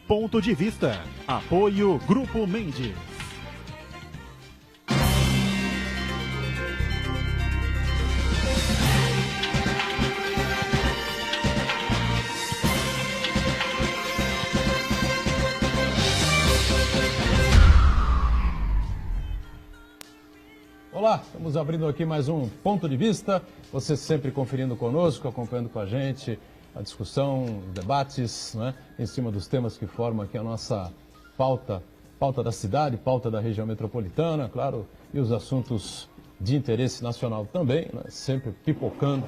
Ponto de Vista. Apoio Grupo Mendes. Olá, estamos abrindo aqui mais um Ponto de Vista. Você sempre conferindo conosco, acompanhando com a gente a discussão, os debates, né, em cima dos temas que formam aqui a nossa pauta da cidade, pauta da região metropolitana, claro, e os assuntos de interesse nacional também, né, sempre pipocando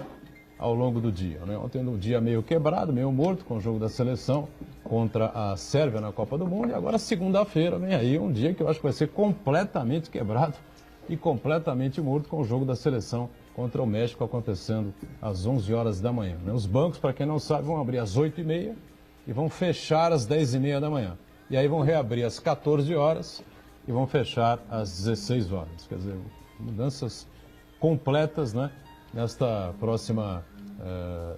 ao longo do dia. Né? Ontem um dia meio quebrado, meio morto, com o jogo da seleção contra a Sérvia na Copa do Mundo, e agora segunda-feira vem aí um dia que eu acho que vai ser completamente quebrado e completamente morto, com o jogo da seleção contra o México acontecendo às 11 horas da manhã. Os bancos, para quem não sabe, vão abrir às 8h30 e vão fechar às 10h30 da manhã. E aí vão reabrir às 14 horas e vão fechar às 16 horas. Quer dizer, mudanças completas, né, nesta próxima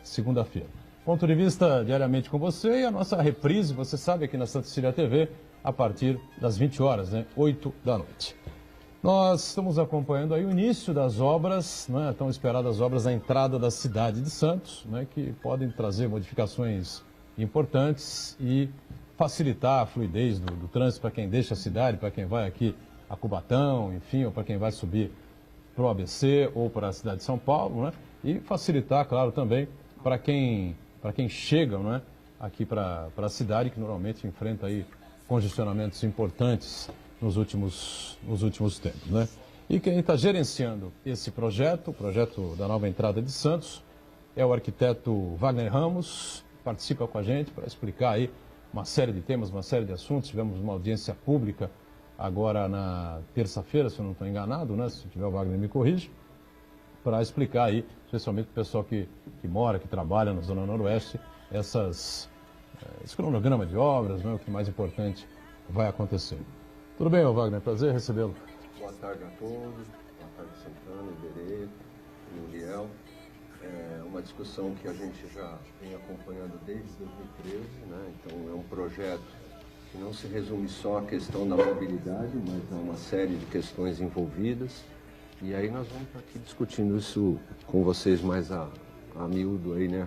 segunda-feira. Ponto de Vista diariamente com você e a nossa reprise, você sabe, aqui na Santa Cecília TV, a partir das 20 horas, né, 8 da noite. Nós estamos acompanhando aí o início das obras, né, tão esperadas obras na entrada da cidade de Santos, né, que podem trazer modificações importantes e facilitar a fluidez do trânsito para quem deixa a cidade, para quem vai aqui a Cubatão, enfim, ou para quem vai subir para o ABC ou para a cidade de São Paulo, né, e facilitar, claro, também para quem chega, né, aqui para a cidade, que normalmente enfrenta aí congestionamentos importantes nos últimos tempos, né? E quem está gerenciando esse projeto, o projeto da nova entrada de Santos, é o arquiteto Wagner Ramos, participa com a gente para explicar aí uma série de temas, uma série de assuntos. Tivemos uma audiência pública agora na terça-feira, se eu não estou enganado, né? Se tiver o Wagner me corrige, para explicar aí, especialmente para o pessoal que mora, que trabalha na Zona Noroeste, esse cronograma de obras, né? O que mais importante vai acontecer. Tudo bem, Wagner? Prazer recebê-lo. Boa tarde a todos. Boa tarde, Santana, Iberê, Muriel. É uma discussão que a gente já vem acompanhando desde 2013, né? Então é um projeto que não se resume só à questão da mobilidade, mas há uma série de questões envolvidas. E aí nós vamos estar aqui discutindo isso com vocês mais a miúdo aí, né?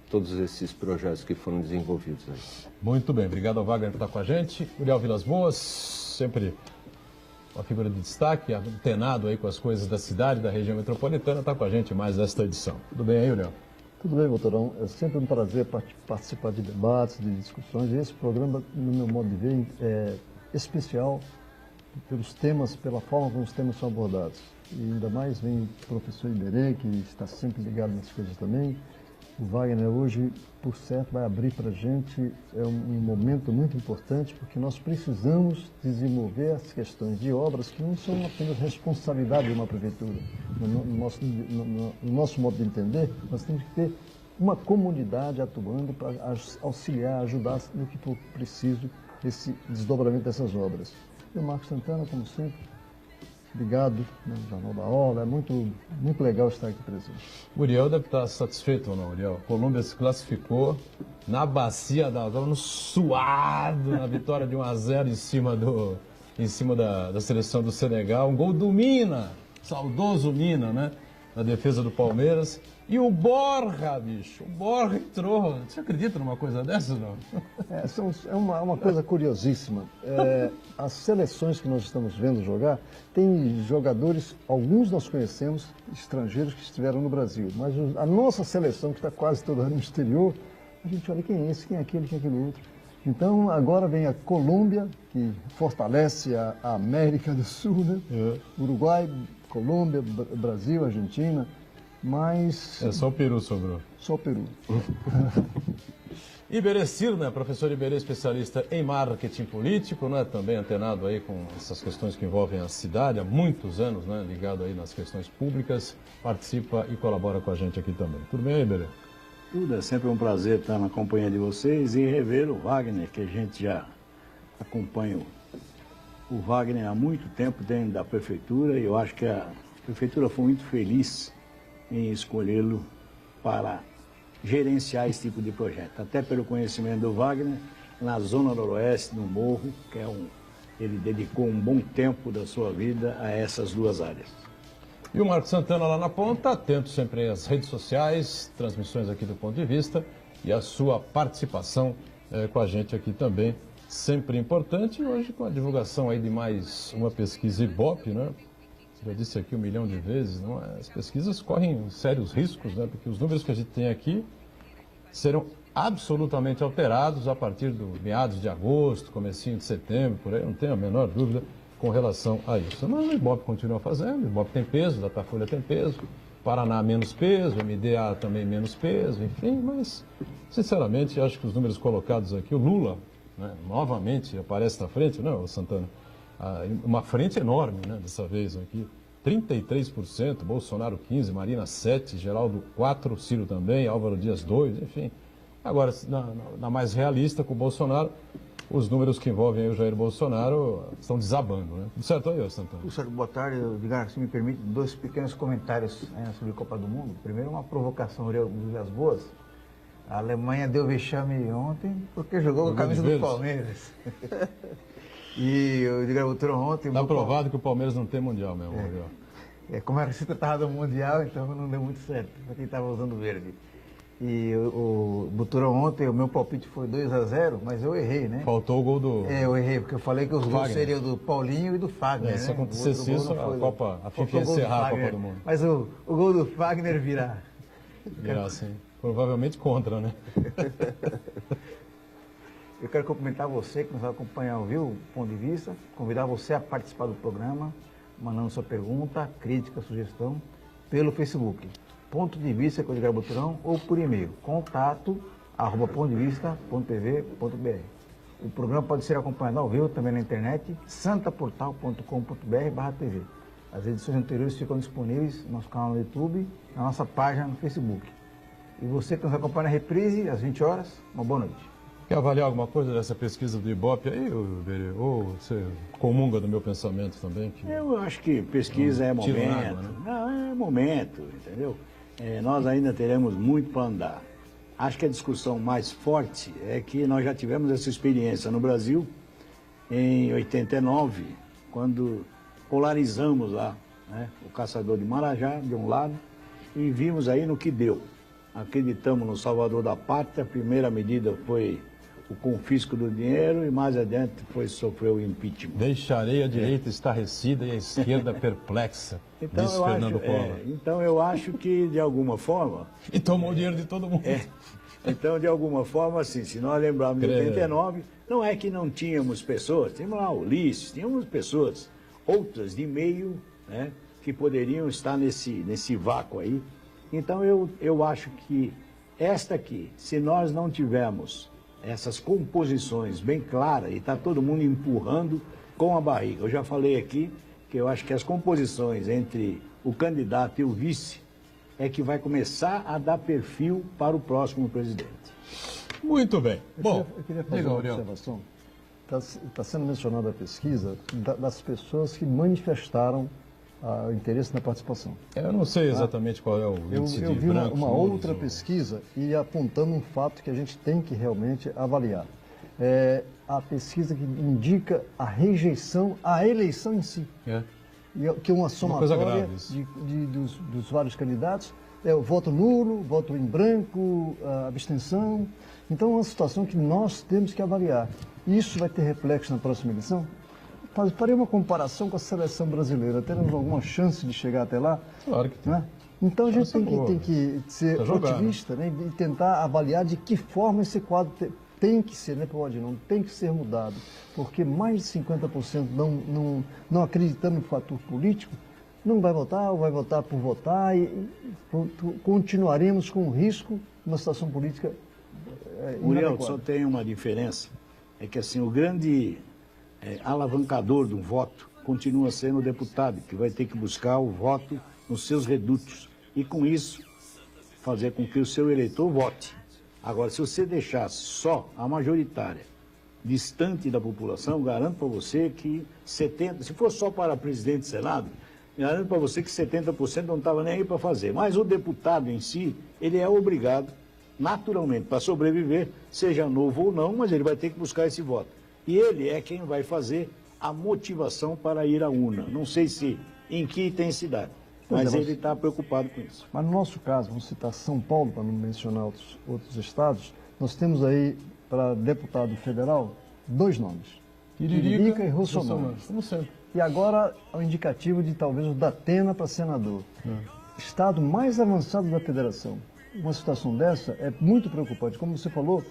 Todos esses projetos que foram desenvolvidos aí. Muito bem, obrigado ao Wagner por estar com a gente. Uriel Vilas Boas, sempre uma figura de destaque, antenado aí com as coisas da cidade, da região metropolitana, está com a gente mais esta edição. Tudo bem aí, Uriel? Tudo bem, doutorão. É sempre um prazer participar de debates, de discussões. E esse programa, no meu modo de ver, é especial pelos temas, pela forma como os temas são abordados. E ainda mais vem o professor Iberê, que está sempre ligado nas coisas também. O Wagner hoje, por certo, vai abrir para a gente um momento muito importante, porque nós precisamos desenvolver as questões de obras que não são apenas responsabilidade de uma prefeitura. No nosso modo de entender, nós temos que ter uma comunidade atuando para auxiliar, ajudar no que for preciso esse desdobramento dessas obras. E o Marcos Santana, como sempre, ligado no Jornal da Hora, é muito legal estar aqui presente. Uriel deve estar satisfeito ou não, Uriel? A Colômbia se classificou na bacia no suado, na vitória de 1-0 em cima da seleção do Senegal. Um gol do Mina, saudoso Mina, né? Na defesa do Palmeiras. E o Borja, bicho, o Borja entrou. Você acredita numa coisa dessa, não? É uma coisa curiosíssima. As seleções que nós estamos vendo jogar, tem jogadores, alguns nós conhecemos, estrangeiros que estiveram no Brasil, mas a nossa seleção, que está quase todo ano no exterior, a gente olha quem é esse, quem é aquele, quem é aquele outro. Então, agora vem a Colômbia, que fortalece a América do Sul, né? Uruguai, Colômbia, Brasil, Argentina. Mas... só o Peru sobrou. Só o Peru. Iberê Ciro, né? Professor Iberê, especialista em marketing político, né? Também antenado aí com essas questões que envolvem a cidade há muitos anos, né? Ligado aí nas questões públicas, participa e colabora com a gente aqui também. Tudo bem, Iberê? Tudo, é sempre um prazer estar na companhia de vocês e rever o Wagner, que a gente já acompanha o Wagner há muito tempo dentro da prefeitura, e eu acho que a prefeitura foi muito feliz em escolhê-lo para gerenciar esse tipo de projeto. Até pelo conhecimento do Wagner, na Zona Noroeste, no Morro, que ele dedicou um bom tempo da sua vida a essas duas áreas. E o Marcos Santana lá na ponta, atento sempre às redes sociais, transmissões aqui do Ponto de Vista e a sua participação com a gente aqui também, sempre importante. E hoje com a divulgação aí de mais uma pesquisa Ibope, né? Já disse aqui 1 milhão de vezes, não é? As pesquisas correm sérios riscos, né? Porque os números que a gente tem aqui serão absolutamente alterados a partir do meados de agosto, comecinho de setembro, por aí, não tenho a menor dúvida com relação a isso. Mas o Ibope continua fazendo, o Ibope tem peso, o Datafolha tem peso, Paraná menos peso, MDA também menos peso, enfim, mas sinceramente acho que os números colocados aqui, o Lula, né, novamente aparece na frente, não, Santana? Uma frente enorme, né, dessa vez aqui, 33%, Bolsonaro 15%, Marina 7%, Geraldo 4%, Ciro também, Álvaro Dias 2%, enfim. Agora, na mais realista, com o Bolsonaro, os números que envolvem aí o Jair Bolsonaro estão desabando, né? Tudo certo aí, Santana? Tudo certo, boa tarde. Edgar, se me permite, 2 pequenos comentários sobre a Copa do Mundo. Primeiro, uma provocação do Vilas Boas. A Alemanha deu vexame ontem porque jogou com a camisa do Palmeiras. E o Edgar Butrão ontem... Está provado que o Palmeiras não tem Mundial mesmo. Como a receita estava do Mundial, então não deu muito certo, para quem estava usando verde. E o Buturão ontem, o meu palpite foi 2-0, mas eu errei, né? Faltou o gol do... Eu errei, porque eu falei que os gols Fagner seriam do Paulinho e do Fagner, se né? acontecesse isso, a FIFA ia encerrar a Copa do Mundo. Mas o gol do Fagner virá. Virá, sim. Provavelmente contra, né? Eu quero cumprimentar você que nos vai acompanhar ao vivo, Ponto de Vista, convidar você a participar do programa, mandando sua pergunta, crítica, sugestão, pelo Facebook. Ponto de Vista com o Edgar Butrão ou por e-mail, contato@pontodevista.tv.br. O programa pode ser acompanhado ao vivo também na internet, santaportal.com.br/tv. As edições anteriores ficam disponíveis no nosso canal no YouTube, na nossa página no Facebook. E você que nos acompanha na reprise, às 20 horas, uma boa noite. Quer avaliar alguma coisa dessa pesquisa do Ibope aí, ou você comunga do meu pensamento também? Que eu acho que pesquisa é momento. Água, né? Não, é momento, entendeu? Nós ainda teremos muito para andar. Acho que a discussão mais forte é que nós já tivemos essa experiência no Brasil em 89, quando polarizamos lá, né, o caçador de Marajá, de um lado, e vimos aí no que deu. Acreditamos no salvador da pátria, a primeira medida foi o confisco do dinheiro e mais adiante sofreu o impeachment. Deixarei a direita estarrecida e a esquerda perplexa, disse Fernando Collor. Então eu acho que, de alguma forma... E tomou o dinheiro de todo mundo. Então, de alguma forma, assim, se nós lembrarmos de 89, não é que não tínhamos pessoas, tínhamos lá Ulisses, tínhamos pessoas, outras de meio, né, que poderiam estar nesse vácuo aí. Então, eu acho que esta aqui, se nós não tivermos essas composições bem claras e está todo mundo empurrando com a barriga. Eu já falei aqui que eu acho que as composições entre o candidato e o vice é que vai começar a dar perfil para o próximo presidente. Muito bem. Bom, eu queria fazer uma observação. Está sendo mencionada a pesquisa das pessoas que manifestaram o interesse na participação. Eu não sei exatamente qual é o índice eu de vi brancos, uma nulos, outra pesquisa e apontando um fato que a gente tem que realmente avaliar. A pesquisa que indica a rejeição à eleição em si. Que é uma somatória dos vários candidatos. O voto nulo, voto em branco, a abstenção. Então é uma situação que nós temos que avaliar. Isso vai ter reflexo na próxima eleição? Farei uma comparação com a seleção brasileira. Teremos alguma chance de chegar até lá? Claro que tem. Né? Então a gente tem que ser otimista, né? E tentar avaliar de que forma esse quadro tem que ser, né, pode não, tem que ser mudado. Porque mais de 50% não acreditando no fator político, não vai votar ou vai votar por votar e continuaremos com o risco de uma situação política Muriel, só tem uma diferença. É que assim, o grande alavancador do voto continua sendo o deputado, que vai ter que buscar o voto nos seus redutos e, com isso, fazer com que o seu eleitor vote. Agora, se você deixar só a majoritária distante da população, garanto para você que 70%, se for só para presidente e Senado, garanto para você que 70% não estava nem aí para fazer. Mas o deputado em si, ele é obrigado naturalmente, para sobreviver, seja novo ou não, mas ele vai ter que buscar esse voto. E ele é quem vai fazer a motivação para ir à urna. Não sei se em que intensidade, mas ele está preocupado com isso. Mas no nosso caso, vamos citar São Paulo, para não mencionar outros estados, nós temos aí, para deputado federal, 2 nomes. Tiririca e Russomano. Como sempre. E agora é o indicativo de talvez o Datena para senador. Estado mais avançado da federação. Uma situação dessa é muito preocupante. Como você falou,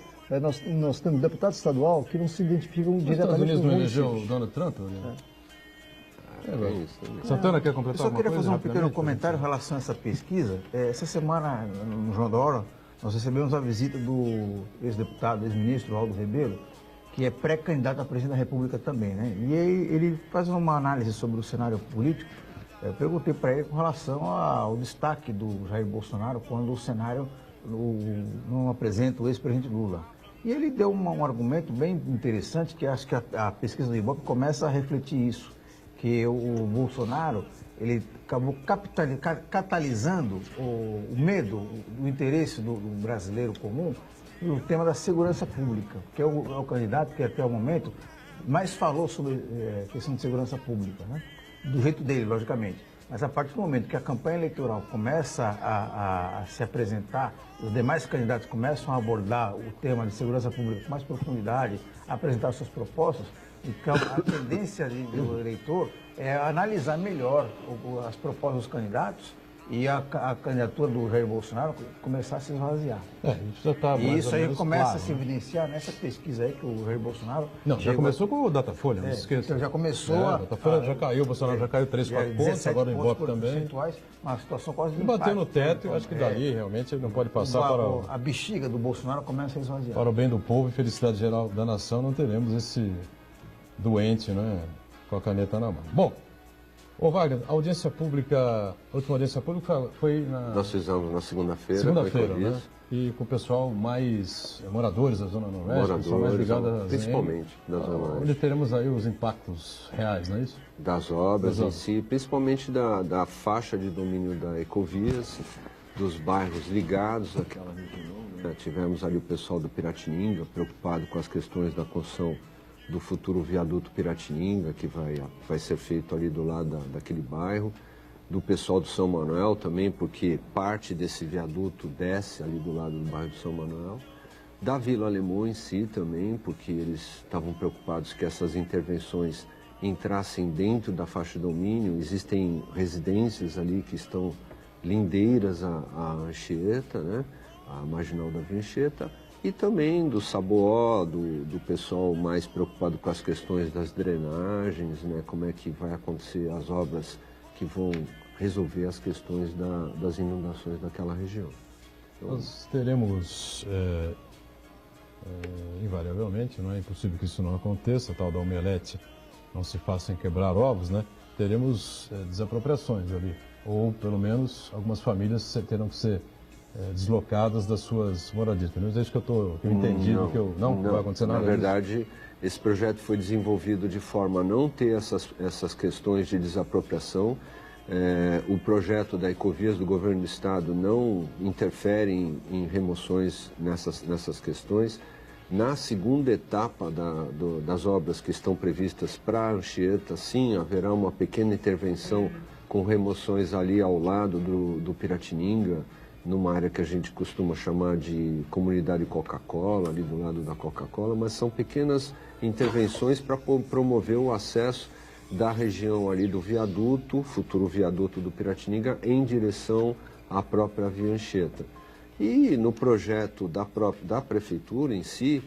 nós temos deputado estadual que não se identificam diretamente com o não elegeu município. o Donald Trump? Isso. Santana quer Eu completar só alguma queria coisa? fazer um pequeno rapidamente? comentário em relação a essa pesquisa. Essa semana, no João da Hora, nós recebemos a visita do ex-deputado, ex-ministro Aldo Rebelo, que é pré-candidato a presidente da República também, né? E ele faz uma análise sobre o cenário político. Eu perguntei para ele com relação ao destaque do Jair Bolsonaro quando o cenário não apresenta o ex-presidente Lula. E ele deu um argumento bem interessante, que acho que a pesquisa do Ibope começa a refletir isso, que o Bolsonaro, ele acabou catalisando o medo, o interesse do brasileiro comum no tema da segurança pública, que é o candidato que até o momento mais falou sobre a questão de segurança pública, né? Do jeito dele, logicamente. Mas a partir do momento que a campanha eleitoral começa a se apresentar, os demais candidatos começam a abordar o tema de segurança pública com mais profundidade, a apresentar suas propostas, então a tendência do eleitor é analisar melhor as propostas dos candidatos e a candidatura do Jair Bolsonaro começar a se esvaziar. Isso já está E isso aí começa claro, a se evidenciar nessa pesquisa aí que o Jair Bolsonaro... Não, já começou com o Datafolha, não se esqueça. Então já começou a Datafolha já caiu, o Bolsonaro já caiu 3, 4 pontos, agora o Ibope também. Uma situação quase de E bateu empate. no teto, eu acho que dali realmente ele não pode passar para A bexiga do Bolsonaro começa a esvaziar. o bem do povo e felicidade geral da nação, não teremos esse doente, né, com a caneta na mão. Bom, ô Wagner, a audiência pública, a última audiência pública foi na Nós fizemos na segunda-feira. segunda-feira, com a né? Ecovias, E com o pessoal mais moradores da Zona Noroeste, o pessoal mais ligado às principalmente da Zona onde Oeste. teremos aí os impactos reais, não é isso? Das obras Das em si, principalmente da faixa de domínio da Ecovias, dos bairros ligados àquela região. Né? Tivemos ali o pessoal do Piratininga preocupado com as questões da construção do futuro viaduto Piratininga, que vai ser feito ali do lado daquele bairro. Do pessoal do São Manuel também, porque parte desse viaduto desce ali do lado do bairro do São Manuel. Da Vila Alemão em si também, porque eles estavam preocupados que essas intervenções entrassem dentro da faixa de domínio. Existem residências ali que estão lindeiras à Anchieta, né? A marginal da Via Anchieta, e também do Saboó, do pessoal mais preocupado com as questões das drenagens, né? Como é que vai acontecer as obras que vão resolver as questões das inundações daquela região. Então, Nós teremos, invariavelmente, não é impossível que isso não aconteça, a tal da omelete não se faça em quebrar ovos, né? Teremos desapropriações ali, ou pelo menos algumas famílias terão que ser deslocadas das suas moradias. Pelo menos é isso que eu entendi, não vai acontecer nada na verdade, esse projeto foi desenvolvido de forma a não ter essas questões de desapropriação. O projeto da Ecovias do Governo do Estado não interfere em remoções nessas questões. Na segunda etapa das obras que estão previstas para a Anchieta, sim, haverá uma pequena intervenção com remoções ali ao lado do Piratininga, numa área que a gente costuma chamar de comunidade Coca-Cola, ali do lado da Coca-Cola, mas são pequenas intervenções para promover o acesso da região ali do viaduto, futuro viaduto do Piratininga, em direção à própria Via Anchieta. E no projeto da prefeitura em si,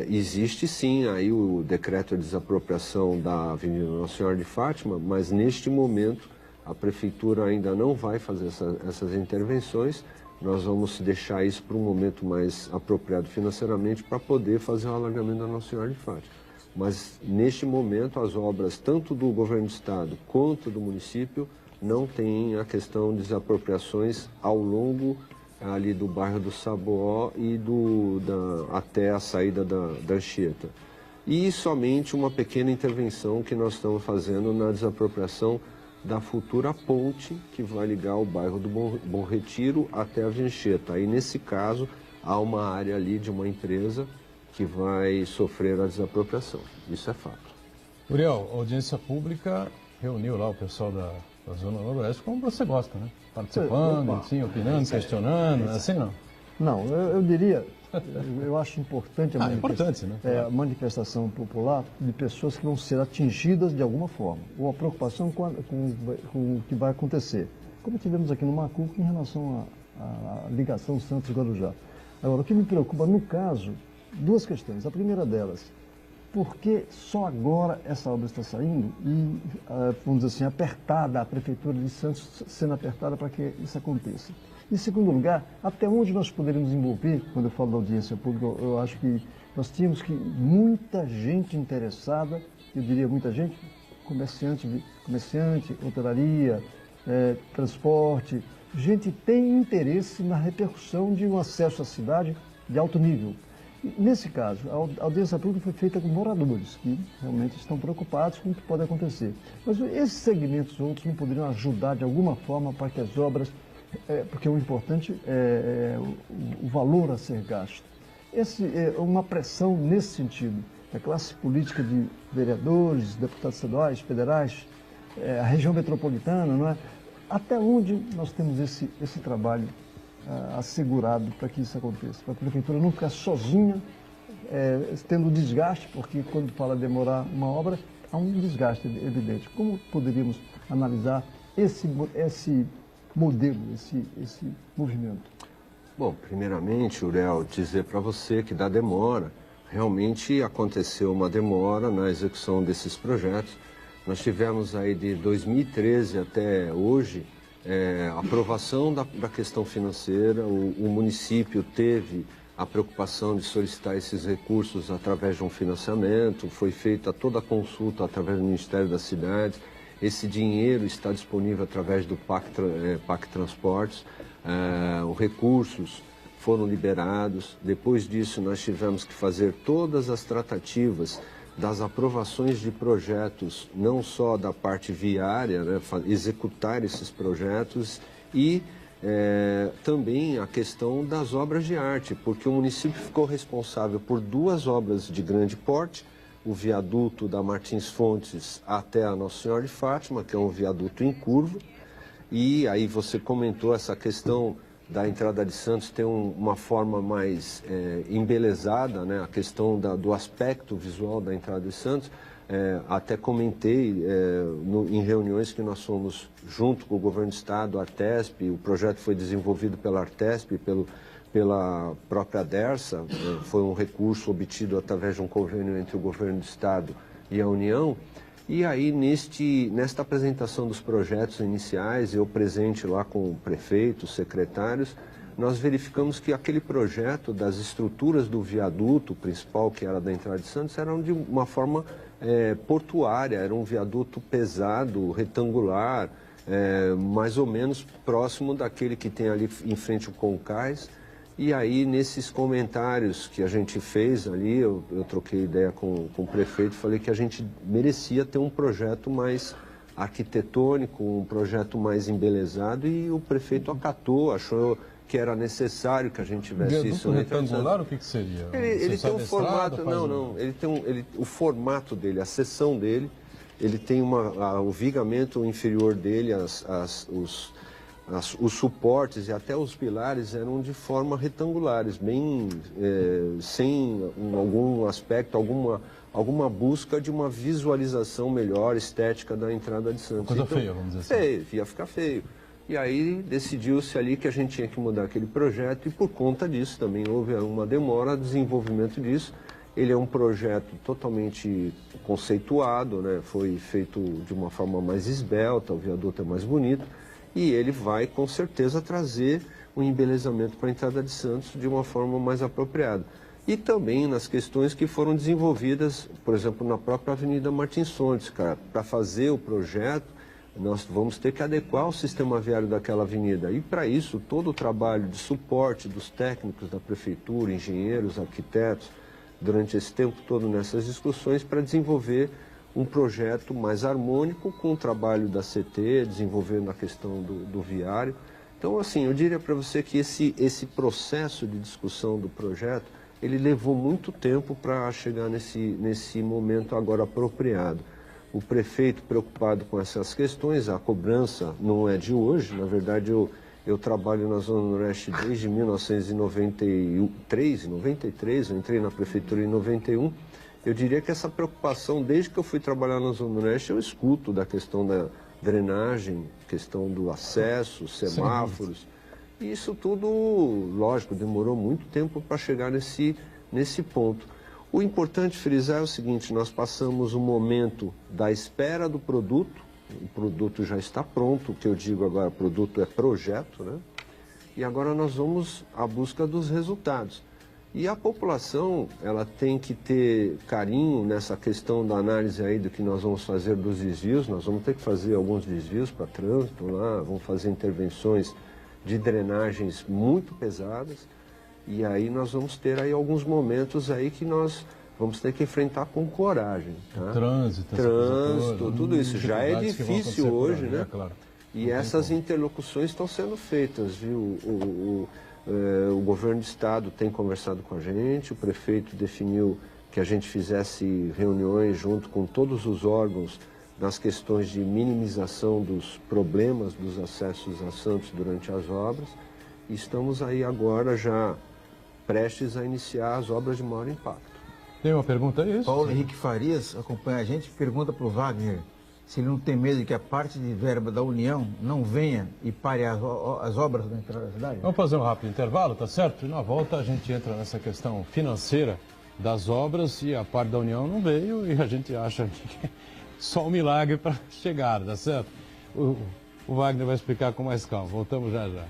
existe sim aí o decreto de desapropriação da Avenida Nossa Senhora de Fátima, mas neste momento a prefeitura ainda não vai fazer essas intervenções. Nós vamos deixar isso para um momento mais apropriado financeiramente para poder fazer o alargamento da Nossa Senhora de Fátima. Mas neste momento as obras, tanto do governo do estado quanto do município, não têm a questão de desapropriações ao longo ali do bairro do Saboó e até a saída da Anchieta. E somente uma pequena intervenção que nós estamos fazendo na desapropriação da futura ponte que vai ligar o bairro do Bom Retiro até a Vincheta. Aí, nesse caso, há uma área ali de uma empresa que vai sofrer a desapropriação. Isso é fato. Uriel, a audiência pública reuniu lá o pessoal da Zona Noroeste, como você gosta, né? Participando, assim, opinando, questionando, assim não? Não, eu diria, eu acho importante né? A manifestação popular de pessoas que vão ser atingidas de alguma forma, ou a preocupação com o que vai acontecer, como tivemos aqui no Macuco em relação à ligação Santos-Guarujá. Agora, o que me preocupa no caso, duas questões. A primeira delas, por que só agora essa obra está saindo e, vamos dizer assim, apertada, a Prefeitura de Santos sendo apertada para que isso aconteça? Em segundo lugar, até onde nós poderíamos envolver, quando eu falo da audiência pública, eu acho que nós tínhamos muita gente interessada, eu diria muita gente, comerciante, hotelaria, transporte, gente tem interesse na repercussão de um acesso à cidade de alto nível. Nesse caso, a audiência pública foi feita com moradores, que realmente estão preocupados com o que pode acontecer. Mas esses segmentos outros não poderiam ajudar de alguma forma para que as obras, porque o importante é o valor a ser gasto. Uma pressão nesse sentido, da classe política de vereadores, deputados estaduais, federais, a região metropolitana, não é? Até onde nós temos esse trabalho assegurado para que isso aconteça, para a Prefeitura não ficar sozinha, tendo desgaste, porque quando fala demorar uma obra, há um desgaste evidente. Como poderíamos analisar esse modelo, esse movimento? Bom, primeiramente, Uriel, dizer para você que da demora, realmente aconteceu uma demora na execução desses projetos. Nós tivemos aí de 2013 até hoje, aprovação da questão financeira, o município teve a preocupação de solicitar esses recursos através de um financiamento, foi feita toda a consulta através do Ministério das Cidades, esse dinheiro está disponível através do PAC Transportes, os recursos foram liberados, depois disso nós tivemos que fazer todas as tratativas das aprovações de projetos, não só da parte viária, né, executar esses projetos e também a questão das obras de arte, porque o município ficou responsável por duas obras de grande porte, o viaduto da Martins Fontes até a Nossa Senhora de Fátima, que é um viaduto em curva, e aí você comentou essa questão da entrada de Santos ter uma forma mais embelezada, né? A questão do aspecto visual da entrada de Santos. Até comentei em reuniões que nós fomos junto com o governo do estado, a Artesp, o projeto foi desenvolvido pela Artesp, pela própria Dersa, foi um recurso obtido através de um convênio entre o governo do estado e a União. E aí, nesta apresentação dos projetos iniciais, eu presente lá com o prefeito, os secretários, nós verificamos que aquele projeto das estruturas do viaduto principal, que era da entrada de Santos, eram de uma forma portuária, era um viaduto pesado, retangular, mais ou menos próximo daquele que tem ali em frente ao Concais. E aí, nesses comentários que a gente fez ali, eu troquei ideia com o prefeito, falei que a gente merecia ter um projeto mais arquitetônico, um projeto mais embelezado, e o prefeito acatou, achou que era necessário que a gente tivesse isso. Retangular, o que seria? Ele tem um formato, o formato dele, a seção dele, ele tem o vigamento inferior dele, os suportes e até os pilares eram de forma retangulares, bem sem algum aspecto, alguma busca de uma visualização melhor, estética da entrada de Santos. Coisa feia, vamos dizer assim. Feio, ia ficar feio. E aí decidiu-se ali que a gente tinha que mudar aquele projeto e por conta disso também houve uma demora no desenvolvimento disso. Ele é um projeto totalmente conceituado, né? Foi feito de uma forma mais esbelta, o viaduto é mais bonito. E ele vai, com certeza, trazer um embelezamento para a entrada de Santos de uma forma mais apropriada. E também nas questões que foram desenvolvidas, por exemplo, na própria Avenida Martins Fontes, cara. Para fazer o projeto, nós vamos ter que adequar o sistema viário daquela avenida. E, para isso, todo o trabalho de suporte dos técnicos da Prefeitura, engenheiros, arquitetos, durante esse tempo todo nessas discussões, para desenvolver um projeto mais harmônico com o trabalho da CT, desenvolvendo a questão do viário. Então, assim, eu diria para você que esse processo de discussão do projeto, ele levou muito tempo para chegar nesse momento agora apropriado. O prefeito preocupado com essas questões, a cobrança não é de hoje, na verdade eu trabalho na Zona Noroeste desde 1993, eu entrei na prefeitura em 91. Eu diria que essa preocupação, desde que eu fui trabalhar na Zona Noroeste, eu escuto da questão da drenagem, questão do acesso, semáforos. E isso tudo, lógico, demorou muito tempo para chegar nesse ponto. O importante frisar é o seguinte, nós passamos o momento da espera do produto, o produto já está pronto, o que eu digo agora, produto é projeto, né? E agora nós vamos à busca dos resultados. E a população, ela tem que ter carinho nessa questão da análise aí do que nós vamos fazer dos desvios, nós vamos ter que fazer alguns desvios para trânsito lá, vamos fazer intervenções de drenagens muito pesadas, e aí nós vamos ter aí alguns momentos aí que nós vamos ter que enfrentar com coragem. Tá? Trânsito, tudo isso já é difícil hoje, né? É claro. E essas interlocuções estão sendo feitas, viu? O governo do estado tem conversado com a gente, o prefeito definiu que a gente fizesse reuniões junto com todos os órgãos nas questões de minimização dos problemas dos acessos a Santos durante as obras. E estamos aí agora já prestes a iniciar as obras de maior impacto. Tem uma pergunta aí? Isso? Paulo Henrique Farias acompanha a gente, pergunta para o Wagner se ele não tem medo de que a parte de verba da União não venha e pare as obras da entrada da cidade. Vamos fazer um rápido intervalo, tá certo? E na volta a gente entra nessa questão financeira das obras e a parte da União não veio e a gente acha que só um milagre para chegar, tá certo? O Wagner vai explicar com mais calma. Voltamos já já.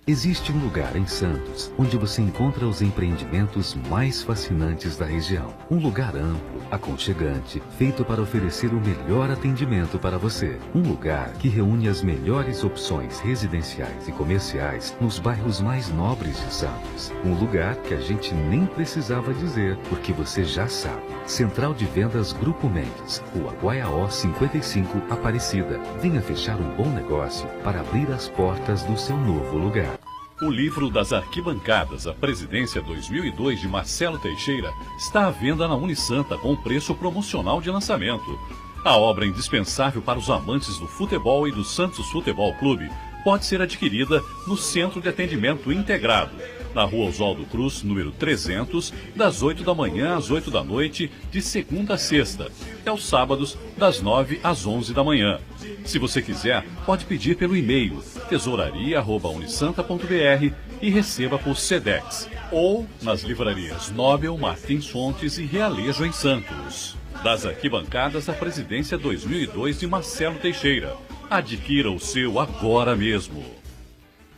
Existe um lugar em Santos onde você encontra os empreendimentos mais fascinantes da região. Um lugar amplo, aconchegante, feito para oferecer o melhor atendimento para você. Um lugar que reúne as melhores opções residenciais e comerciais nos bairros mais nobres de Santos. Um lugar que a gente nem precisava dizer, porque você já sabe. Central de Vendas Grupo Mendes, Rua Guaiaó 55, Aparecida. Venha fechar um bom negócio para abrir as portas do seu novo lugar. O livro das arquibancadas, a Presidência 2002 de Marcelo Teixeira, está à venda na Unisanta com preço promocional de lançamento. A obra indispensável para os amantes do futebol e do Santos Futebol Clube pode ser adquirida no Centro de Atendimento Integrado, na Rua Oswaldo Cruz, número 300, das 8 da manhã às 8 da noite, de segunda a sexta, e aos sábados, das 9 às 11 da manhã. Se você quiser, pode pedir pelo e-mail tesouraria@unisanta.br e receba por Sedex, ou nas livrarias Nobel, Martins Fontes e Realejo em Santos. Das arquibancadas, a Presidência 2002 de Marcelo Teixeira. Adquira o seu agora mesmo.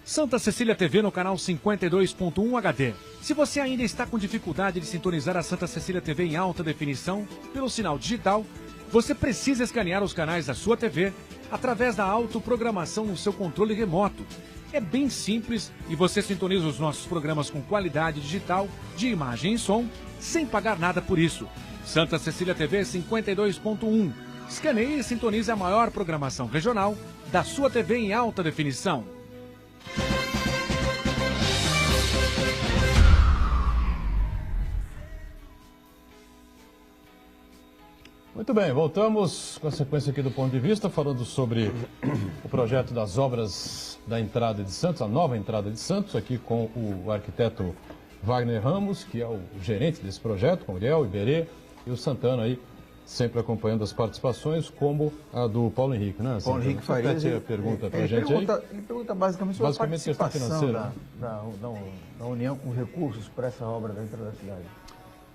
Santa Cecília TV no canal 52.1 HD. Se você ainda está com dificuldade de sintonizar a Santa Cecília TV em alta definição pelo sinal digital, você precisa escanear os canais da sua TV através da autoprogramação no seu controle remoto. É bem simples e você sintoniza os nossos programas com qualidade digital de imagem e som sem pagar nada por isso. Santa Cecília TV 52.1. Escaneie e sintonize a maior programação regional da sua TV em alta definição. Muito bem, voltamos com a sequência aqui do ponto de vista, falando sobre o projeto das obras da entrada de Santos, a nova entrada de Santos, aqui com o arquiteto Wagner Ramos, que é o gerente desse projeto, com o Uriel, Iberê e o Santana aí, sempre acompanhando as participações, como a do Paulo Henrique, né? Paulo Henrique Farias. Repete a pergunta para a gente aí. Ele pergunta basicamente sobre a participação financeira, da União com recursos para essa obra da entrada da cidade.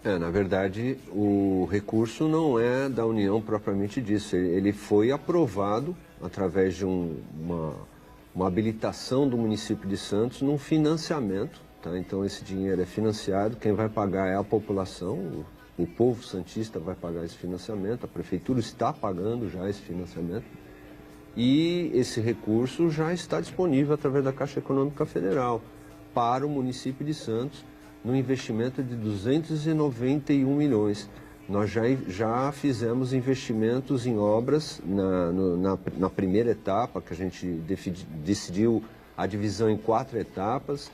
Na verdade, o recurso não é da União propriamente disso. Ele foi aprovado através de uma habilitação do município de Santos num financiamento. Tá? Então, esse dinheiro é financiado, quem vai pagar é a população, o povo santista vai pagar esse financiamento, a prefeitura está pagando já esse financiamento. E esse recurso já está disponível através da Caixa Econômica Federal. para o município de Santos, no investimento de 291 milhões. Nós já fizemos investimentos em obras na primeira etapa, que a gente decidiu a divisão em 4 etapas,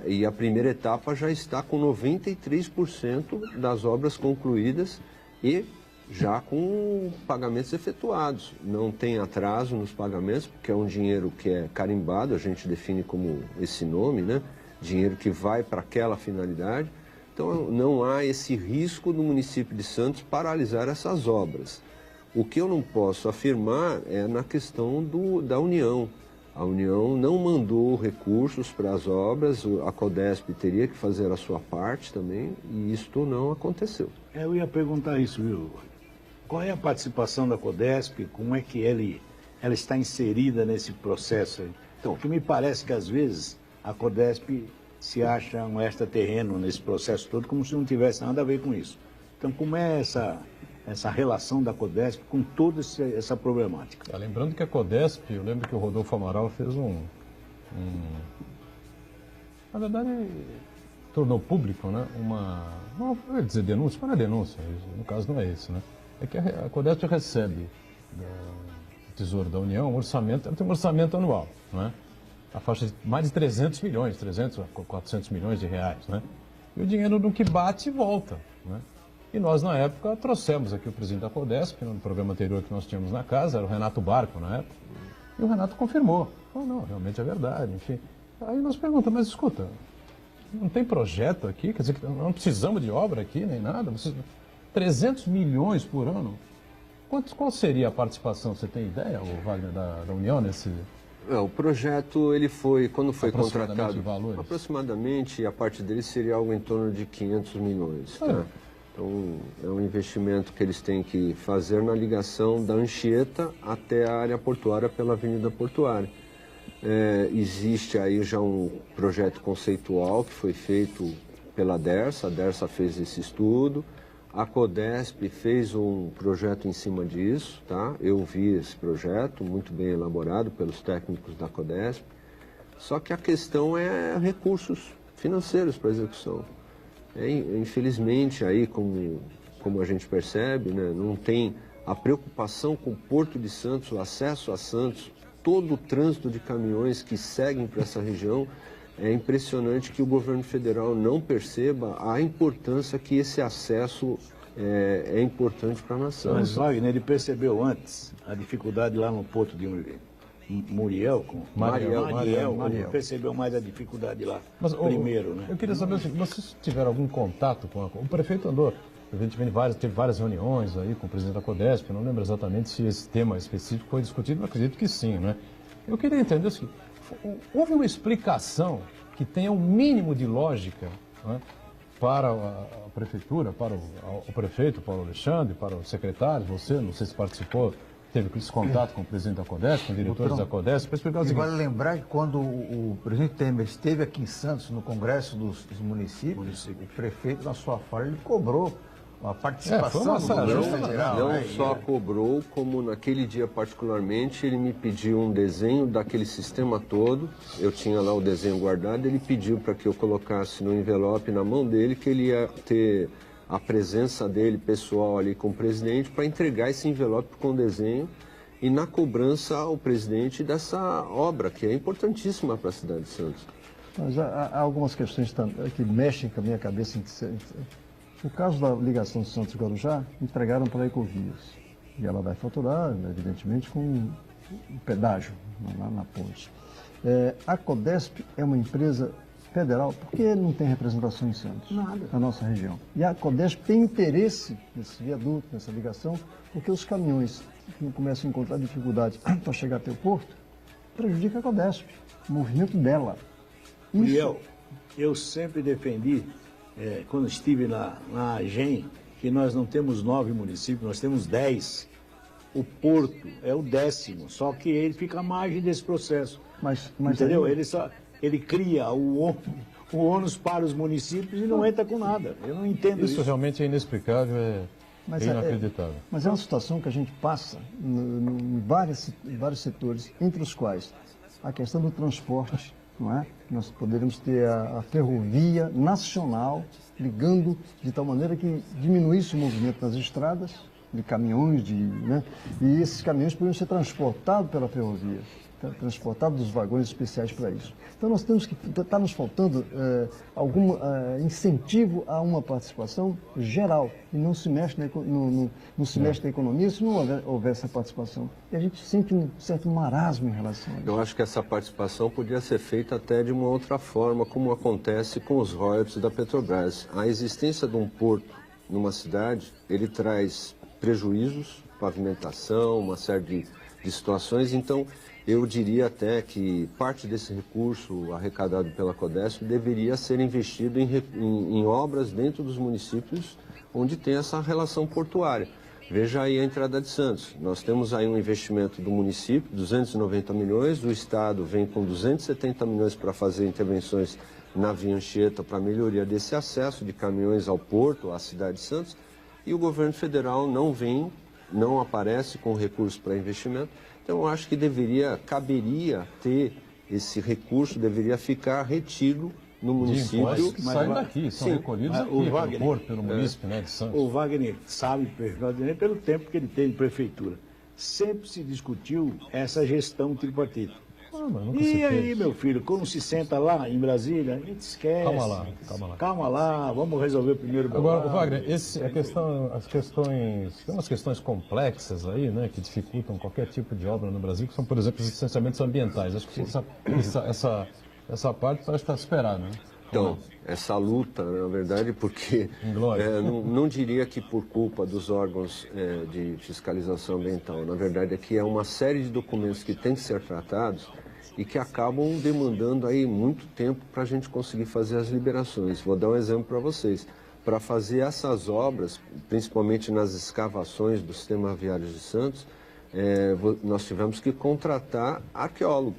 e a primeira etapa já está com 93% das obras concluídas e já com pagamentos efetuados. Não tem atraso nos pagamentos, porque é um dinheiro que é carimbado, a gente define como esse nome, né? Dinheiro que vai para aquela finalidade. Então não há esse risco do município de Santos paralisar essas obras. O que eu não posso afirmar é na questão da União. A União não mandou recursos para as obras, a Codesp teria que fazer a sua parte também, e isto não aconteceu. Eu ia perguntar isso, viu? Qual é a participação da Codesp? Como é que ela está inserida nesse processo aí? Então, porque me parece que às vezes a Codesp se acha um extraterreno nesse processo todo, como se não tivesse nada a ver com isso. Então, como é essa relação da Codesp com toda essa problemática? Lembrando que a Codesp, eu lembro que o Rodolfo Amaral fez na verdade, tornou público, né, não eu ia dizer denúncia, mas não é denúncia, no caso não é esse, né? É que a Codesp recebe do Tesouro da União um orçamento, ela tem um orçamento anual, né? A faixa de mais de 300 milhões, 300 a 400 milhões de reais, né? E o dinheiro do que bate volta, né? E nós, na época, trouxemos aqui o presidente da Codesp, no programa anterior que nós tínhamos na casa, era o Renato Barco, na época, e o Renato confirmou. Falou, não, realmente é verdade, enfim. Aí nós perguntamos, mas escuta, não tem projeto aqui? Quer dizer, que não precisamos de obra aqui, nem nada? 300 milhões por ano? Qual seria a participação? Você tem ideia, o Wagner, da União nesse... O projeto, ele foi, quando foi contratado, valores? aproximadamente, a parte dele seria algo em torno de 500 milhões. Tá? Então, é um investimento que eles têm que fazer na ligação da Anchieta até a área portuária pela Avenida Portuária. Existe aí já um projeto conceitual que foi feito pela DERSA, a DERSA fez esse estudo, a Codesp fez um projeto em cima disso, tá? Eu vi esse projeto, muito bem elaborado pelos técnicos da Codesp, só que a questão é recursos financeiros para execução. Infelizmente, aí, como a gente percebe, né, não tem a preocupação com o Porto de Santos, o acesso a Santos, todo o trânsito de caminhões que seguem para essa região. É impressionante que o governo federal não perceba a importância que esse acesso é importante para a nação. Mas Wagner, ele percebeu antes a dificuldade lá no Porto de Mariel, percebeu mais a dificuldade lá, primeiro, né? Eu queria saber se vocês tiveram algum contato com o prefeito andou. A gente teve várias reuniões aí com o presidente da Codesp, não lembro exatamente se esse tema específico foi discutido, mas acredito que sim, né? Eu queria entender se houve uma explicação que tenha um mínimo de lógica, né, para a prefeitura, para o prefeito Paulo Alexandre, para os secretários, você, não sei se participou, teve esse contato com o presidente da Codesp, com os diretores da Codesp, para explicar o seguinte. Vale lembrar que quando o presidente Temer esteve aqui em Santos, no Congresso dos Municípios, o prefeito, na sua fala, ele cobrou a participação do governo federal. Não só cobrou, como naquele dia particularmente, ele me pediu um desenho daquele sistema todo. Eu tinha lá o desenho guardado, ele pediu para que eu colocasse no envelope na mão dele, que ele ia ter a presença dele pessoal ali com o presidente para entregar esse envelope com o desenho e na cobrança ao presidente dessa obra, que é importantíssima para a cidade de Santos. Mas há algumas questões que mexem com a minha cabeça. No caso da ligação de Santos e Guarujá, entregaram para a Ecovias. E ela vai faturar, evidentemente, com um pedágio na ponte. A Codesp é uma empresa federal, por que não tem representação em Santos? Nada. Na nossa região. E a Codesp tem interesse nesse viaduto, nessa ligação, porque os caminhões que começam a encontrar dificuldade para chegar até o porto, prejudica a Codesp, o movimento dela. Muriel, eu sempre defendi, quando estive na AGEM, que nós não temos 9 municípios, nós temos 10. O Porto é o 10º, só que ele fica à margem desse processo. Mas entendeu? Aí... Ele cria o ônus para os municípios e não entra com nada. Eu não entendo isso. Isso realmente é inexplicável, é inacreditável. Mas é uma situação que a gente passa em vários setores, entre os quais a questão do transporte não é? Nós poderíamos ter a ferrovia nacional ligando de tal maneira que diminuísse o movimento nas estradas, de caminhões, né? E esses caminhões poderiam ser transportados pela ferrovia, transportados dos vagões especiais para isso. Então nós temos que, está nos faltando algum incentivo a uma participação geral, e não se mexe não se mexe na economia se não houver essa participação. E a gente sente um certo marasmo em relação a isso. Eu acho que essa participação podia ser feita até de uma outra forma, como acontece com os royalties da Petrobras. A existência de um porto numa cidade, ele traz prejuízos, pavimentação, uma série de situações. Então, eu diria até que parte desse recurso arrecadado pela Codesp deveria ser investido em obras dentro dos municípios onde tem essa relação portuária. Veja aí a entrada de Santos. Nós temos aí um investimento do município, 290 milhões, o Estado vem com 270 milhões para fazer intervenções na Via Anchieta para melhoria desse acesso de caminhões ao porto, à cidade de Santos, e o governo federal não aparece com recurso para investimento. Então, eu acho que caberia ter esse recurso, deveria ficar retido no município. Que saem daqui, são recolhidos aqui, pelo município, né, de Santos. O Wagner sabe perfeitamente, pelo tempo que ele tem de prefeitura, sempre se discutiu essa gestão tripartite. E aí, meu filho, quando se senta lá em Brasília, a gente esquece. Calma lá, vamos resolver primeiro. Agora, Wagner, tem umas questões complexas aí, né, que dificultam qualquer tipo de obra no Brasil, que são, por exemplo, os licenciamentos ambientais. Acho que essa parte parece estar esperada, né? Então, essa luta, na verdade, porque não diria que por culpa dos órgãos de fiscalização ambiental, na verdade é que é uma série de documentos que têm que ser tratados e que acabam demandando aí muito tempo para a gente conseguir fazer as liberações. Vou dar um exemplo para vocês. Para fazer essas obras, principalmente nas escavações do sistema viário de Santos, nós tivemos que contratar arqueólogo.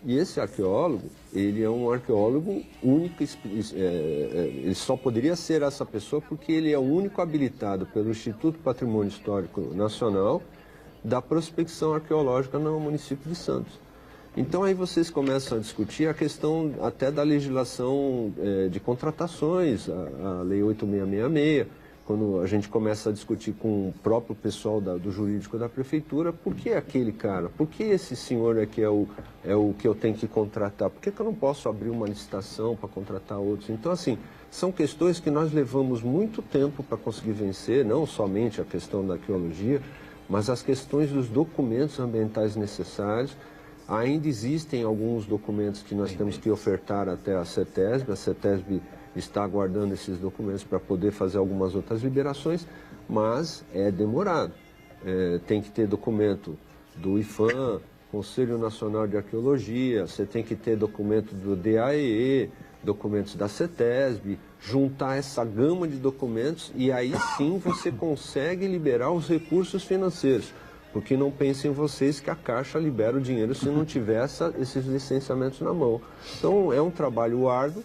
E esse arqueólogo, ele é um arqueólogo único, ele só poderia ser essa pessoa porque ele é o único habilitado pelo Instituto Patrimônio Histórico Nacional da prospecção arqueológica no município de Santos. Então aí vocês começam a discutir a questão até da legislação de contratações, a Lei 8666, quando a gente começa a discutir com o próprio pessoal do jurídico da prefeitura, por que aquele cara, por que esse senhor é o que eu tenho que contratar, por que eu não posso abrir uma licitação para contratar outros? Então, assim, são questões que nós levamos muito tempo para conseguir vencer, não somente a questão da arqueologia, mas as questões dos documentos ambientais necessários. Ainda existem alguns documentos que nós temos que ofertar até a CETESB. A CETESB está aguardando esses documentos para poder fazer algumas outras liberações, mas é demorado. Tem que ter documento do IFAM, Conselho Nacional de Arqueologia, você tem que ter documento do DAEE, documentos da CETESB, juntar essa gama de documentos e aí sim você consegue liberar os recursos financeiros. Porque não pensem vocês que a Caixa libera o dinheiro se não tiver esses licenciamentos na mão. Então é um trabalho árduo,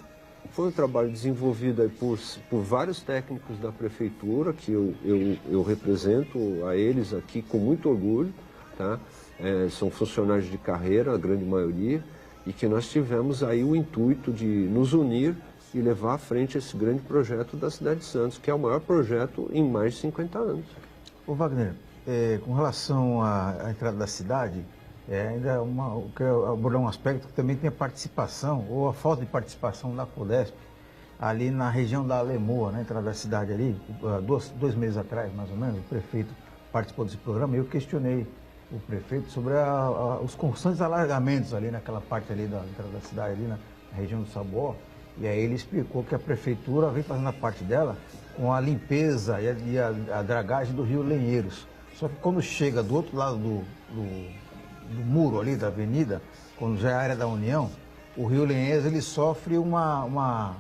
foi um trabalho desenvolvido aí por vários técnicos da Prefeitura, que eu represento a eles aqui com muito orgulho, tá? São funcionários de carreira, a grande maioria, e que nós tivemos aí o intuito de nos unir e levar à frente esse grande projeto da cidade de Santos, que é o maior projeto em mais de 50 anos. Ô Wagner, com relação à entrada da cidade, ainda eu quero abordar um aspecto que também tem a participação, ou a falta de participação da Codesp, ali na região da Alemoa, na entrada da cidade ali, dois meses atrás, mais ou menos, o prefeito participou desse programa e eu questionei o prefeito sobre os constantes alargamentos ali naquela parte ali da entrada da cidade, ali na região do Sabuó, e aí ele explicou que a prefeitura vem fazendo a parte dela com a limpeza e a dragagem do rio Lenheiros. Só que quando chega do outro lado do muro ali da avenida, quando já é a área da União, o rio Lenheiros ele sofre uma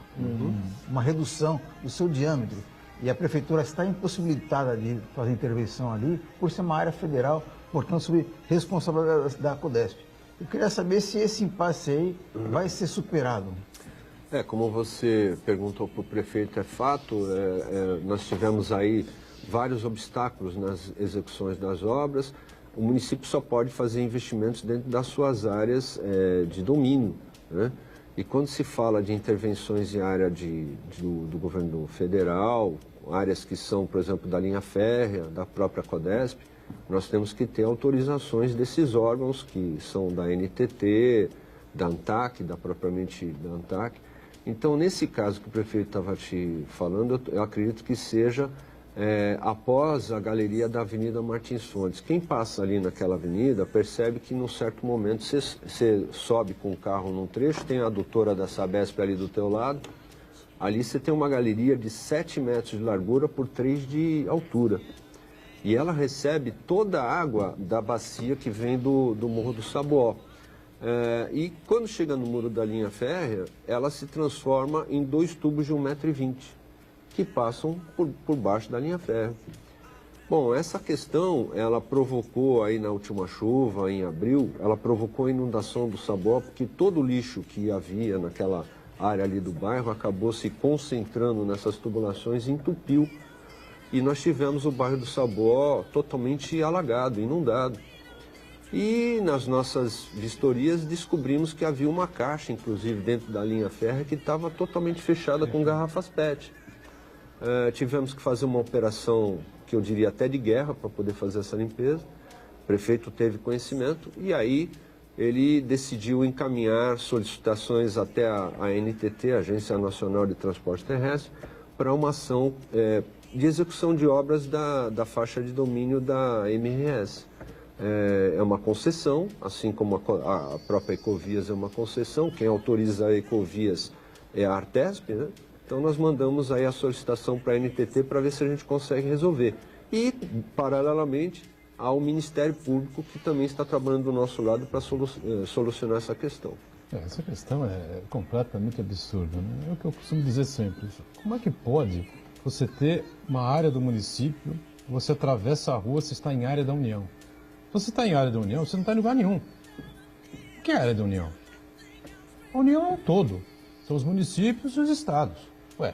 redução do seu diâmetro. E a prefeitura está impossibilitada de fazer intervenção ali por ser uma área federal, portanto, sob responsabilidade da Codesp. Eu queria saber se esse impasse aí vai ser superado. Como você perguntou para o prefeito, é fato, nós tivemos aí vários obstáculos nas execuções das obras. O município só pode fazer investimentos dentro das suas áreas de domínio, né? E quando se fala de intervenções em área do governo federal, áreas que são, por exemplo, da linha férrea, da própria CODESP, nós temos que ter autorizações desses órgãos que são da NTT, da ANTAC, propriamente da ANTAC. Então, nesse caso que o prefeito estava te falando, eu acredito que seja após a galeria da Avenida Martins Fontes. Quem passa ali naquela avenida percebe que, num certo momento, você sobe com o carro num trecho, tem a adutora da Sabesp ali do teu lado, ali você tem uma galeria de 7 metros de largura por 3 de altura. E ela recebe toda a água da bacia que vem do Morro do Saboó. E quando chega no muro da linha férrea, ela se transforma em 2 tubos de 1,20 m, que passam por baixo da linha férrea. Bom, essa questão, ela provocou aí na última chuva, em abril, ela provocou a inundação do Saboó, porque todo o lixo que havia naquela área ali do bairro acabou se concentrando nessas tubulações e entupiu. E nós tivemos o bairro do Saboó totalmente alagado, inundado. E nas nossas vistorias descobrimos que havia uma caixa, inclusive, dentro da linha férrea que estava totalmente fechada com garrafas PET. Tivemos que fazer uma operação, que eu diria até de guerra, para poder fazer essa limpeza. O prefeito teve conhecimento e aí ele decidiu encaminhar solicitações até a ANTT, Agência Nacional de Transporte Terrestre, para uma ação de execução de obras da faixa de domínio da MRS. É uma concessão, assim como a própria Ecovias é uma concessão. Quem autoriza a Ecovias é a Artesp, né? Então nós mandamos aí a solicitação para a NTT para ver se a gente consegue resolver. E, paralelamente, ao Ministério Público, que também está trabalhando do nosso lado para solucionar essa questão. Essa questão é completamente absurda, né? É o que eu costumo dizer sempre. Como é que pode você ter uma área do município, você atravessa a rua, você está em área da União? Você está em área da União, você não está em lugar nenhum. O que é a área da União? A União é um todo. São os municípios e os estados. Ué,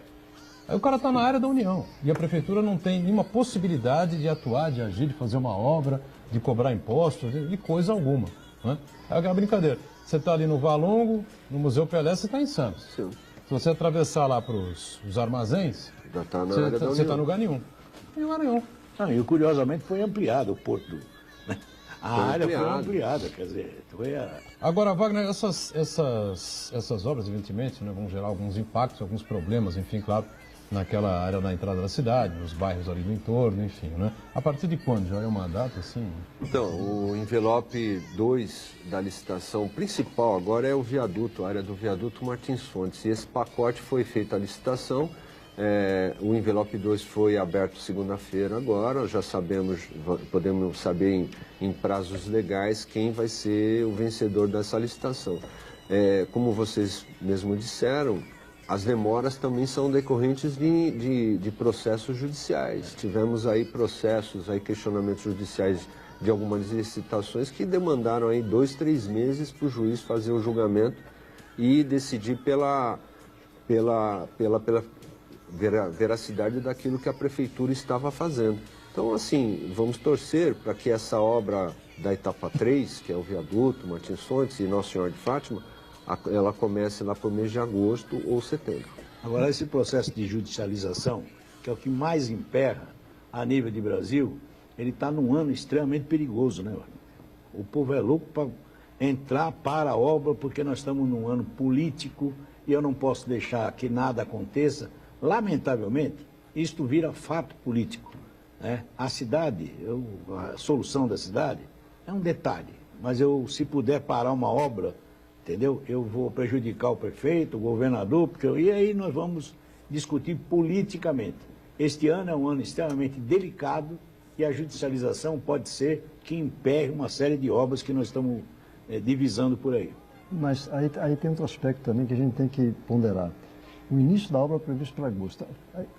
aí o cara está na área da União e a prefeitura não tem nenhuma possibilidade de atuar, de agir, de fazer uma obra, de cobrar impostos, de coisa alguma, né? É aquela brincadeira. Você está ali no Valongo, no Museu Pelé, você está em Santos. Sim. Se você atravessar lá para os armazéns, já tá na você área da está União. em lugar nenhum. Em lugar nenhum. E curiosamente foi ampliado o porto. A área foi ampliada, quer dizer, Agora, Wagner, essas obras, evidentemente, né, vão gerar alguns impactos, alguns problemas, enfim, claro, naquela área da entrada da cidade, nos bairros ali do entorno, enfim, né? A partir de quando? Já é uma data, assim? Então, o envelope 2 da licitação principal agora é o viaduto, a área do viaduto Martins Fontes. E esse pacote foi feito a licitação. O envelope 2 foi aberto segunda-feira agora, já sabemos, podemos saber em prazos legais quem vai ser o vencedor dessa licitação. Como vocês mesmo disseram, as demoras também são decorrentes de processos judiciais. Tivemos aí processos, questionamentos judiciais de algumas licitações que demandaram aí 2, 3 meses para o juiz fazer o julgamento e decidir pela veracidade daquilo que a prefeitura estava fazendo. Então, assim, vamos torcer para que essa obra da etapa 3, que é o viaduto Martins Fontes e Nossa Senhora de Fátima, ela comece lá para o mês de agosto ou setembro. Agora, esse processo de judicialização, que é o que mais emperra a nível de Brasil, ele está num ano extremamente perigoso, né? O povo é louco para entrar para a obra, porque nós estamos num ano político e eu não posso deixar que nada aconteça. Lamentavelmente, isto vira fato político, né? A cidade, a solução da cidade é um detalhe, mas se puder parar uma obra, entendeu? Eu vou prejudicar o prefeito, o governador, e aí nós vamos discutir politicamente. Este ano é um ano extremamente delicado e a judicialização pode ser que emperre uma série de obras que nós estamos divisando por aí. Mas aí tem outro aspecto também que a gente tem que ponderar. O início da obra é previsto para agosto.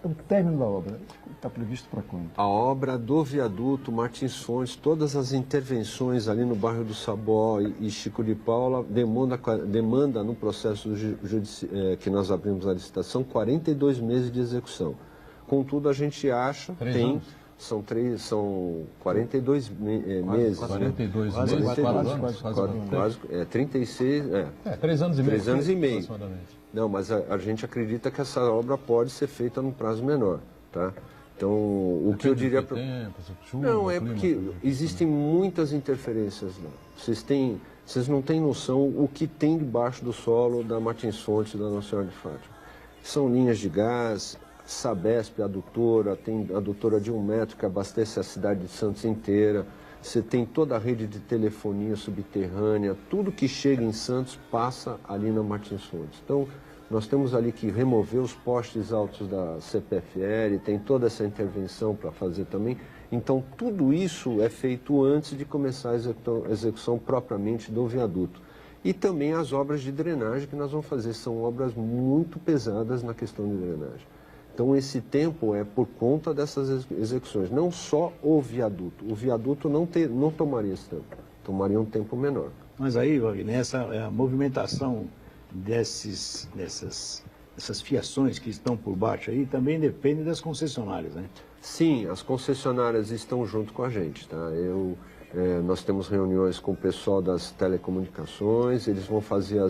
O término da obra está previsto para quando? A obra do viaduto Martins Fontes, todas as intervenções ali no bairro do Saboó e Chico de Paula demanda no processo que nós abrimos a licitação 42 meses de execução. Contudo, a gente acha, São 42 meses. 42 né? meses, quase 36, 3 anos e meio. 3 anos e meio. Não, mas a gente acredita que essa obra pode ser feita num prazo menor, tá? Então, o que eu diria para... Não, é porque existem muitas interferências lá. Vocês não têm noção o que tem debaixo do solo da Martins Fontes e da Nossa Senhora de Fátima. São linhas de gás, Sabesp, adutora, tem adutora de 1 metro que abastece a cidade de Santos inteira. Você tem toda a rede de telefonia subterrânea, tudo que chega em Santos passa ali na Martins Fontes. Então, nós temos ali que remover os postes altos da CPFL, tem toda essa intervenção para fazer também. Então, tudo isso é feito antes de começar a execução propriamente do viaduto. E também as obras de drenagem que nós vamos fazer, são obras muito pesadas na questão de drenagem. Então, esse tempo é por conta dessas execuções, não só o viaduto. O viaduto não tomaria esse tempo, tomaria um tempo menor. Mas aí, Wagner, a movimentação dessas fiações que estão por baixo aí também depende das concessionárias, né? Sim, as concessionárias estão junto com a gente, tá? Nós temos reuniões com o pessoal das telecomunicações, eles vão fazer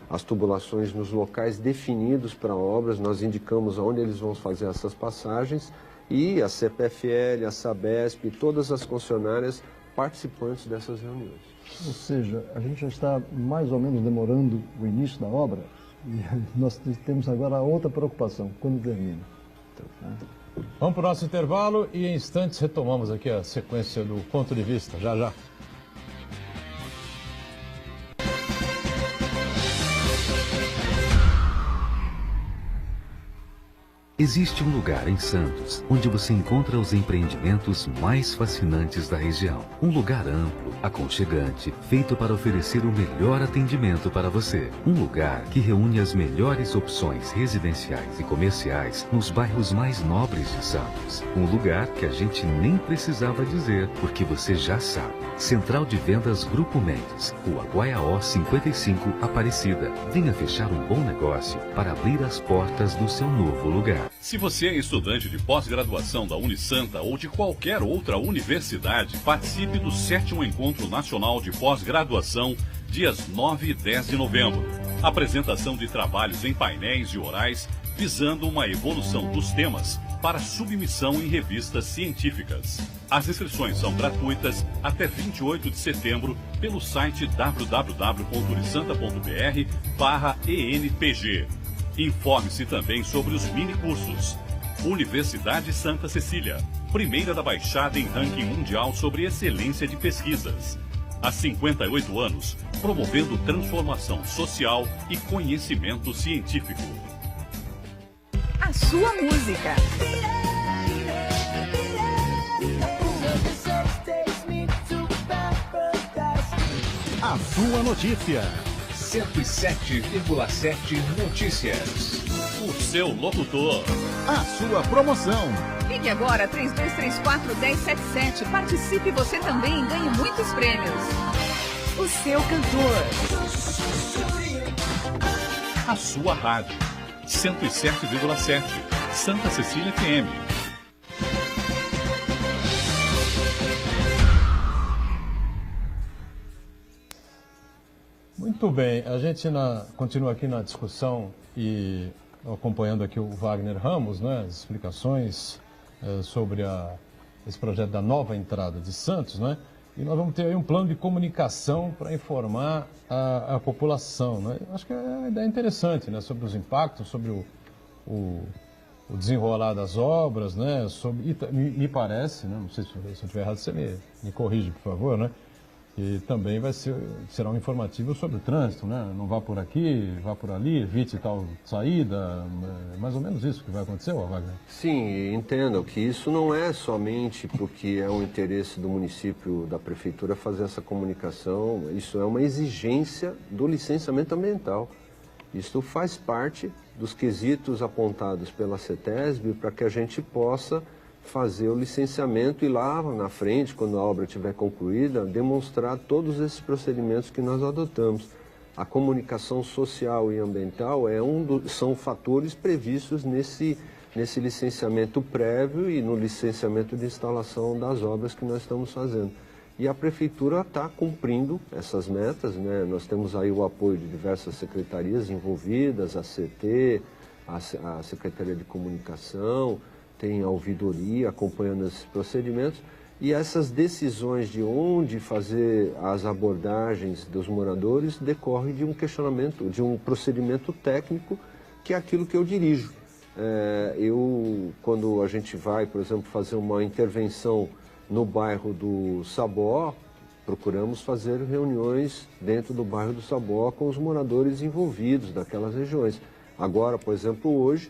as tubulações nos locais definidos para obras, nós indicamos onde eles vão fazer essas passagens e a CPFL, a Sabesp, todas as concessionárias participantes dessas reuniões. Ou seja, a gente já está mais ou menos demorando o início da obra e nós temos agora outra preocupação, quando termina. Vamos para o nosso intervalo e em instantes retomamos aqui a sequência do Ponto de Vista. Já, já. Existe um lugar em Santos onde você encontra os empreendimentos mais fascinantes da região. Um lugar amplo, aconchegante, feito para oferecer o melhor atendimento para você. Um lugar que reúne as melhores opções residenciais e comerciais nos bairros mais nobres de Santos. Um lugar que a gente nem precisava dizer, porque você já sabe. Central de Vendas Grupo Mendes, Rua Guaiaó 55, Aparecida. Venha fechar um bom negócio para abrir as portas do seu novo lugar. Se você é estudante de pós-graduação da Unisanta ou de qualquer outra universidade, participe do 7º Encontro Nacional de Pós-Graduação, dias 9 e 10 de novembro. Apresentação de trabalhos em painéis e orais, visando uma evolução dos temas para submissão em revistas científicas. As inscrições são gratuitas até 28 de setembro pelo site www.unisanta.br/ENPG. Informe-se também sobre os mini-cursos. Universidade Santa Cecília, primeira da Baixada em ranking mundial sobre excelência de pesquisas. Há 58 anos, promovendo transformação social e conhecimento científico. A sua música. A sua notícia. 107,7 Notícias. O seu locutor. A sua promoção. Ligue agora 3234-1077. Participe você também e ganhe muitos prêmios. O seu cantor. A sua rádio. 107,7 Santa Cecília FM. Muito bem, a gente continua aqui na discussão e acompanhando aqui o Wagner Ramos, né, as explicações sobre esse projeto da nova entrada de Santos, né, e nós vamos ter aí um plano de comunicação para informar a população, né. Acho que é uma ideia interessante, né, sobre os impactos, sobre o desenrolar das obras, né, me parece, né, não sei se eu estiver errado, você me corrige, por favor, né, e também será um informativo sobre o trânsito, né? Não vá por aqui, vá por ali, evite tal saída, mais ou menos isso que vai acontecer, Wagner? Sim, entendam que isso não é somente porque é um interesse do município, da prefeitura fazer essa comunicação, isso é uma exigência do licenciamento ambiental. Isso faz parte dos quesitos apontados pela CETESB para que a gente possa fazer o licenciamento e lá na frente, quando a obra estiver concluída, demonstrar todos esses procedimentos que nós adotamos. A comunicação social e ambiental são fatores previstos nesse licenciamento prévio e no licenciamento de instalação das obras que nós estamos fazendo. E a Prefeitura está cumprindo essas metas, né? Nós temos aí o apoio de diversas secretarias envolvidas, a CT, a Secretaria de Comunicação, tem a ouvidoria acompanhando esses procedimentos. E essas decisões de onde fazer as abordagens dos moradores decorrem de um questionamento, de um procedimento técnico, que é aquilo que eu dirijo. Quando a gente vai, por exemplo, fazer uma intervenção no bairro do Sabó, procuramos fazer reuniões dentro do bairro do Sabó com os moradores envolvidos daquelas regiões. Agora, por exemplo, hoje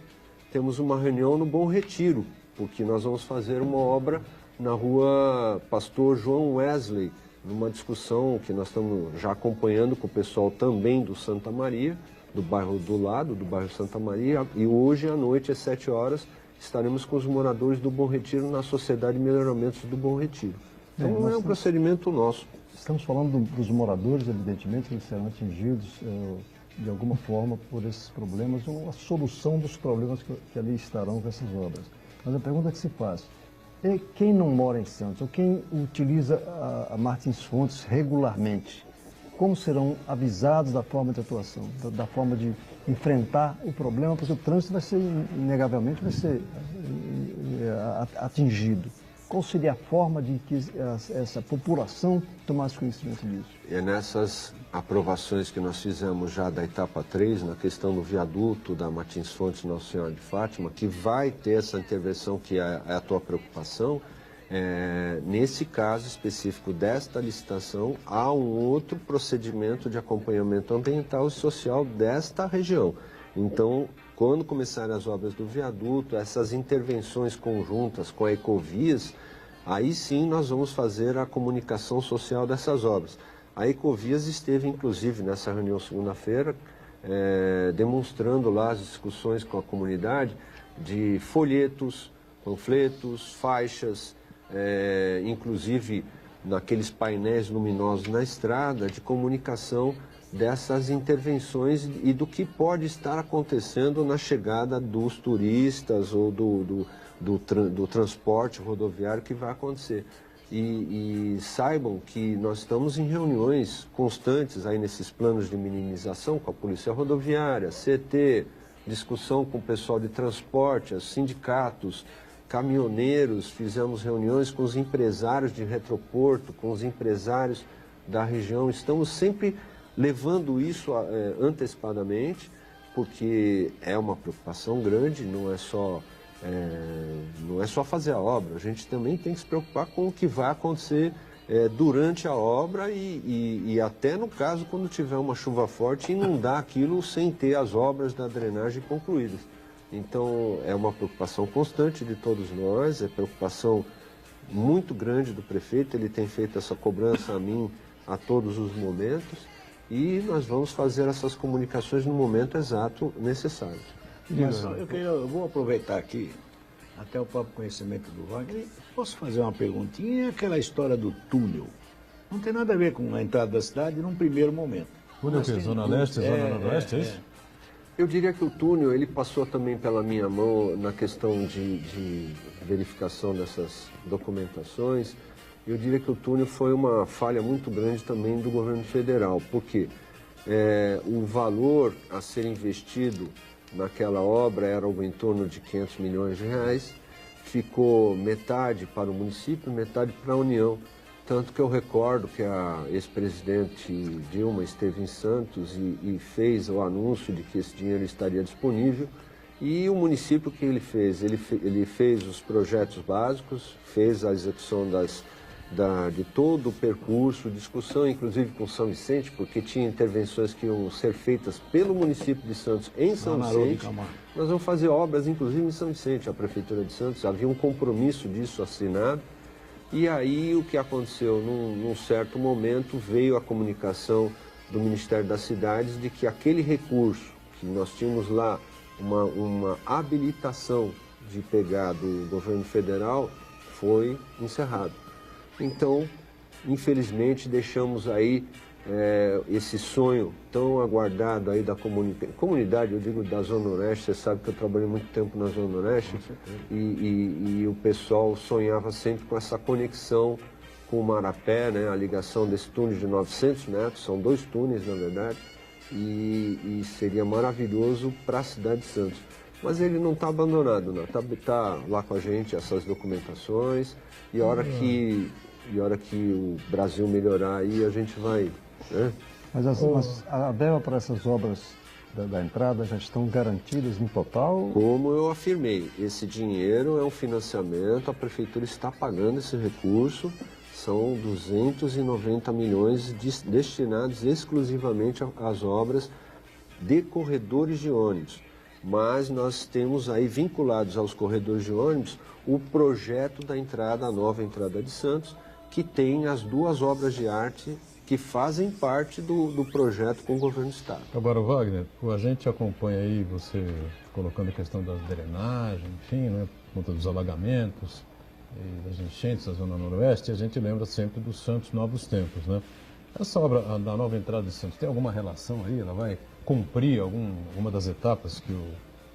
temos uma reunião no Bom Retiro, porque nós vamos fazer uma obra na rua Pastor João Wesley, numa discussão que nós estamos já acompanhando com o pessoal também do Santa Maria, do bairro do lado, do bairro Santa Maria, e hoje à noite, às 7 horas, estaremos com os moradores do Bom Retiro na Sociedade de Melhoramentos do Bom Retiro. Então não é um procedimento nosso. Estamos falando dos moradores, evidentemente, eles serão atingidos de alguma forma por esses problemas, ou a solução dos problemas que ali estarão com essas obras. Mas a pergunta que se faz é: quem não mora em Santos, ou quem utiliza a Martins Fontes regularmente, como serão avisados da forma de atuação, da forma de enfrentar o problema, porque o trânsito vai ser, inegavelmente, vai ser atingido. Qual seria a forma de que essa população tomasse conhecimento disso? É nessas aprovações que nós fizemos já da etapa 3, na questão do viaduto da Martins Fontes Nossa Senhora de Fátima, que vai ter essa intervenção que é a tua preocupação. Nesse caso específico desta licitação, há um outro procedimento de acompanhamento ambiental e social desta região. Então, quando começarem as obras do viaduto, essas intervenções conjuntas com a Ecovias, aí sim nós vamos fazer a comunicação social dessas obras. A Ecovias esteve, inclusive, nessa reunião segunda-feira, demonstrando lá as discussões com a comunidade de folhetos, panfletos, faixas, inclusive naqueles painéis luminosos na estrada, de comunicação dessas intervenções e do que pode estar acontecendo na chegada dos turistas ou do transporte rodoviário que vai acontecer. E saibam que nós estamos em reuniões constantes aí nesses planos de minimização com a Polícia Rodoviária, CT, discussão com o pessoal de transporte, os sindicatos, caminhoneiros, fizemos reuniões com os empresários de Retroporto, com os empresários da região. Estamos sempre levando isso antecipadamente, porque é uma preocupação grande, não é só fazer a obra, a gente também tem que se preocupar com o que vai acontecer durante a obra e até no caso quando tiver uma chuva forte, inundar aquilo sem ter as obras da drenagem concluídas. Então é uma preocupação constante de todos nós, é preocupação muito grande do prefeito, ele tem feito essa cobrança a mim a todos os momentos e nós vamos fazer essas comunicações no momento exato necessário. Eu vou aproveitar aqui, até o próprio conhecimento do Wagner, posso fazer uma perguntinha? Aquela história do túnel, não tem nada a ver com a entrada da cidade num primeiro momento. Túnel que Zona Leste, Zona Noroeste, é isso? Eu diria que o túnel, ele passou também pela minha mão na questão de verificação dessas documentações. Eu diria que o túnel foi uma falha muito grande também do governo federal, porque o valor a ser investido naquela obra era algo em torno de 500 milhões de reais, ficou metade para o município, metade para a União. Tanto que eu recordo que a ex-presidente Dilma esteve em Santos e fez o anúncio de que esse dinheiro estaria disponível. E o município, o que ele fez? Ele fez os projetos básicos, fez a execução de todo o percurso, discussão inclusive com São Vicente, porque tinha intervenções que iam ser feitas pelo município de Santos em São Vicente. Nós vamos fazer obras inclusive em São Vicente, a Prefeitura de Santos, havia um compromisso disso assinado. E aí o que aconteceu? Num certo momento veio a comunicação do Ministério das Cidades de que aquele recurso, que nós tínhamos lá uma habilitação de pegar do governo federal, foi encerrado. Então, infelizmente, deixamos aí esse sonho tão aguardado aí da comunidade, eu digo da Zona Oeste, você sabe que eu trabalhei muito tempo na Zona Oeste, e o pessoal sonhava sempre com essa conexão com o Marapé, né, a ligação desse túnel de 900 metros, são 2 túneis na verdade, e seria maravilhoso para a cidade de Santos. Mas ele não está abandonado, não. Tá lá com a gente essas documentações, e a hora que o Brasil melhorar aí, a gente vai... Né? Mas a verba para essas obras da entrada já estão garantidas no total? Como eu afirmei, esse dinheiro é um financiamento, a Prefeitura está pagando esse recurso, são 290 milhões destinados exclusivamente às obras de corredores de ônibus. Mas nós temos aí vinculados aos corredores de ônibus o projeto da entrada, a nova entrada de Santos, que tem as 2 obras de arte que fazem parte do projeto com o governo do estado. Agora, Wagner, a gente acompanha aí você colocando a questão da drenagem, enfim, né, por conta dos alagamentos e das enchentes da Zona Noroeste, e a gente lembra sempre do Santos Novos Tempos, né? Essa obra da nova entrada de Santos tem alguma relação aí? Ela vai cumprir alguma das etapas que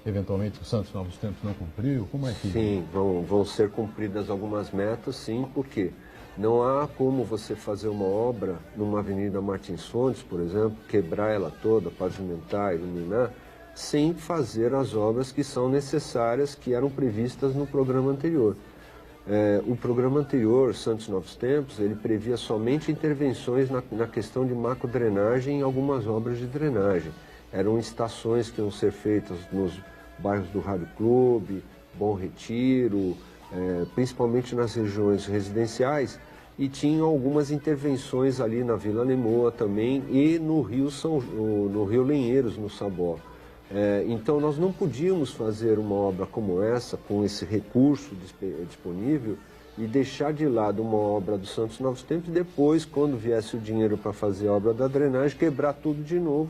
eventualmente o Santos Novos Tempos não cumpriu? Como é que... Sim, vão ser cumpridas algumas metas, sim, porque não há como você fazer uma obra numa Avenida Martins Fontes, por exemplo, quebrar ela toda, pavimentar, iluminar, sem fazer as obras que são necessárias, que eram previstas no programa anterior. O programa anterior, Santos Novos Tempos, ele previa somente intervenções na questão de macrodrenagem em algumas obras de drenagem. Eram estações que iam ser feitas nos bairros do Rádio Clube, Bom Retiro, principalmente nas regiões residenciais, e tinham algumas intervenções ali na Vila Lemoa também e no Rio Lenheiros, no Sabó. Então nós não podíamos fazer uma obra como essa, com esse recurso disponível, e deixar de lado uma obra do Santos Novos Tempos e depois, quando viesse o dinheiro para fazer a obra da drenagem, quebrar tudo de novo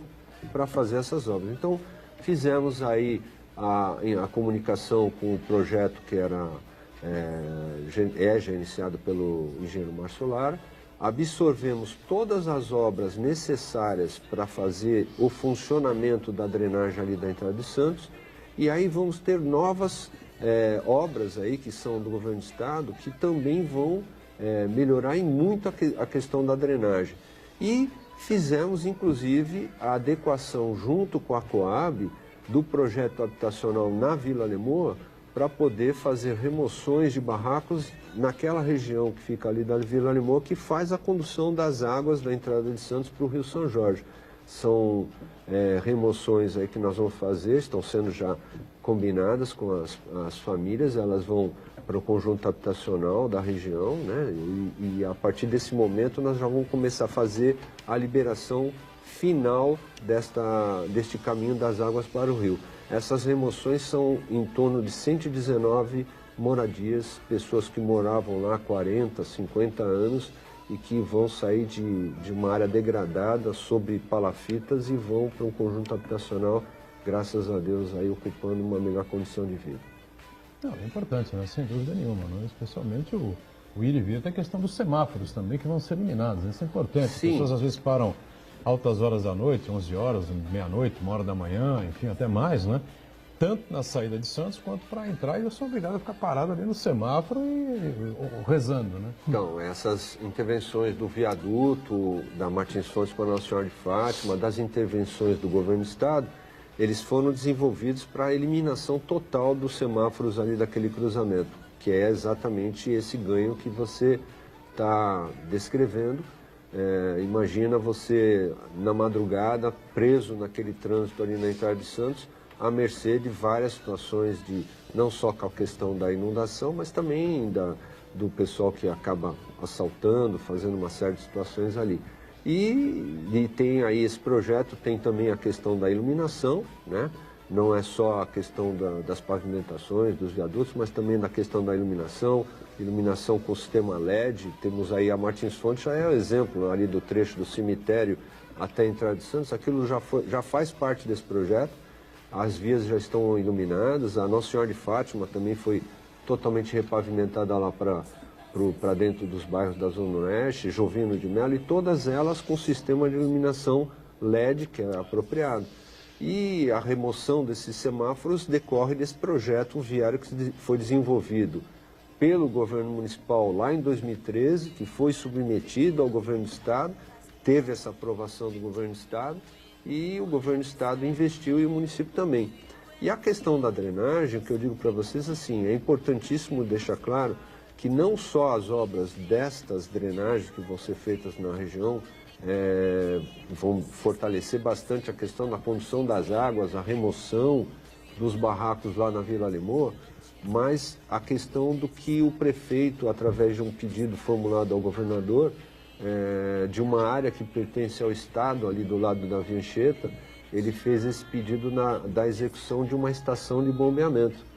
para fazer essas obras. Então fizemos aí a comunicação com o projeto que já iniciado pelo engenheiro Márcio Lara, absorvemos todas as obras necessárias para fazer o funcionamento da drenagem ali da entrada de Santos, e aí vamos ter novas obras aí que são do governo do estado, que também vão melhorar em muito a questão da drenagem. E fizemos inclusive a adequação junto com a Coab do projeto habitacional na Vila Lemoa, para poder fazer remoções de barracos naquela região que fica ali da Vila Lemoa, que faz a condução das águas da entrada de Santos para o Rio São Jorge. São remoções aí que nós vamos fazer, estão sendo já combinadas com as famílias, elas vão para o conjunto habitacional da região, né? E a partir desse momento nós já vamos começar a fazer a liberação final deste caminho das águas para o rio. Essas remoções são em torno de 119 moradias, pessoas que moravam lá há 40, 50 anos e que vão sair de uma área degradada sobre palafitas e vão para um conjunto habitacional, graças a Deus, aí ocupando uma melhor condição de vida. Não, é importante, né? Sem dúvida nenhuma, né? Especialmente o ir e vir, tem a questão dos semáforos também que vão ser eliminados, isso é importante. Sim. As pessoas às vezes param altas horas da noite, 11 horas, meia-noite, 1h da manhã, enfim, até mais, né? Tanto na saída de Santos quanto para entrar, e eu sou obrigado a ficar parado ali no semáforo e rezando, né? Então, essas intervenções do viaduto, da Martins Fontes para Nossa Senhora de Fátima, das intervenções do governo do estado, eles foram desenvolvidos para a eliminação total dos semáforos ali daquele cruzamento, que é exatamente esse ganho que você está descrevendo. Imagina você, na madrugada, preso naquele trânsito ali na entrada de Santos, à mercê de várias situações, não só com a questão da inundação, mas também do pessoal que acaba assaltando, fazendo uma série de situações ali. E tem aí esse projeto, tem também a questão da iluminação, né? Não é só a questão das pavimentações, dos viadutos, mas também da questão da iluminação com sistema LED. Temos aí a Martins Fontes, já é o exemplo ali do trecho do cemitério até a entrada de Santos. Aquilo já faz parte desse projeto, as vias já estão iluminadas, a Nossa Senhora de Fátima também foi totalmente repavimentada lá para para dentro dos bairros da Zona Oeste, Jovino de Melo, e todas elas com sistema de iluminação LED, que é apropriado. E a remoção desses semáforos decorre desse projeto viário que foi desenvolvido pelo governo municipal lá em 2013, que foi submetido ao governo do estado, teve essa aprovação do governo do estado, e o governo do estado investiu e o município também. E a questão da drenagem, que eu digo para vocês assim, é importantíssimo deixar claro que não só as obras destas drenagens que vão ser feitas na região vão fortalecer bastante a questão da condução das águas, a remoção dos barracos lá na Vila Lemoa, mas a questão do que o prefeito, através de um pedido formulado ao governador, de uma área que pertence ao estado, ali do lado da Via Anchieta, ele fez esse pedido da execução de uma estação de bombeamento.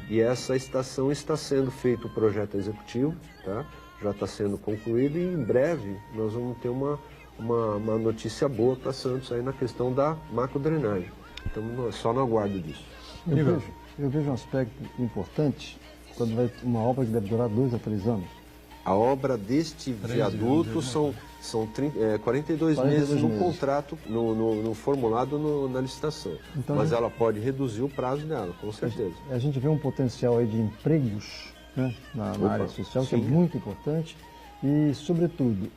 E essa estação está sendo feito o projeto executivo, tá? Já está sendo concluído, e em breve nós vamos ter uma notícia boa para Santos aí na questão da macrodrenagem. Então, só no aguardo disso. Eu vejo um aspecto importante quando vai uma obra que deve durar 2 a 3 anos. A obra deste viaduto são 42 meses no contrato, no formulado na licitação. Então, mas ela pode reduzir o prazo dela, com certeza. A gente vê um potencial aí de empregos, né, na área social, sim, que é muito importante. E, sobretudo,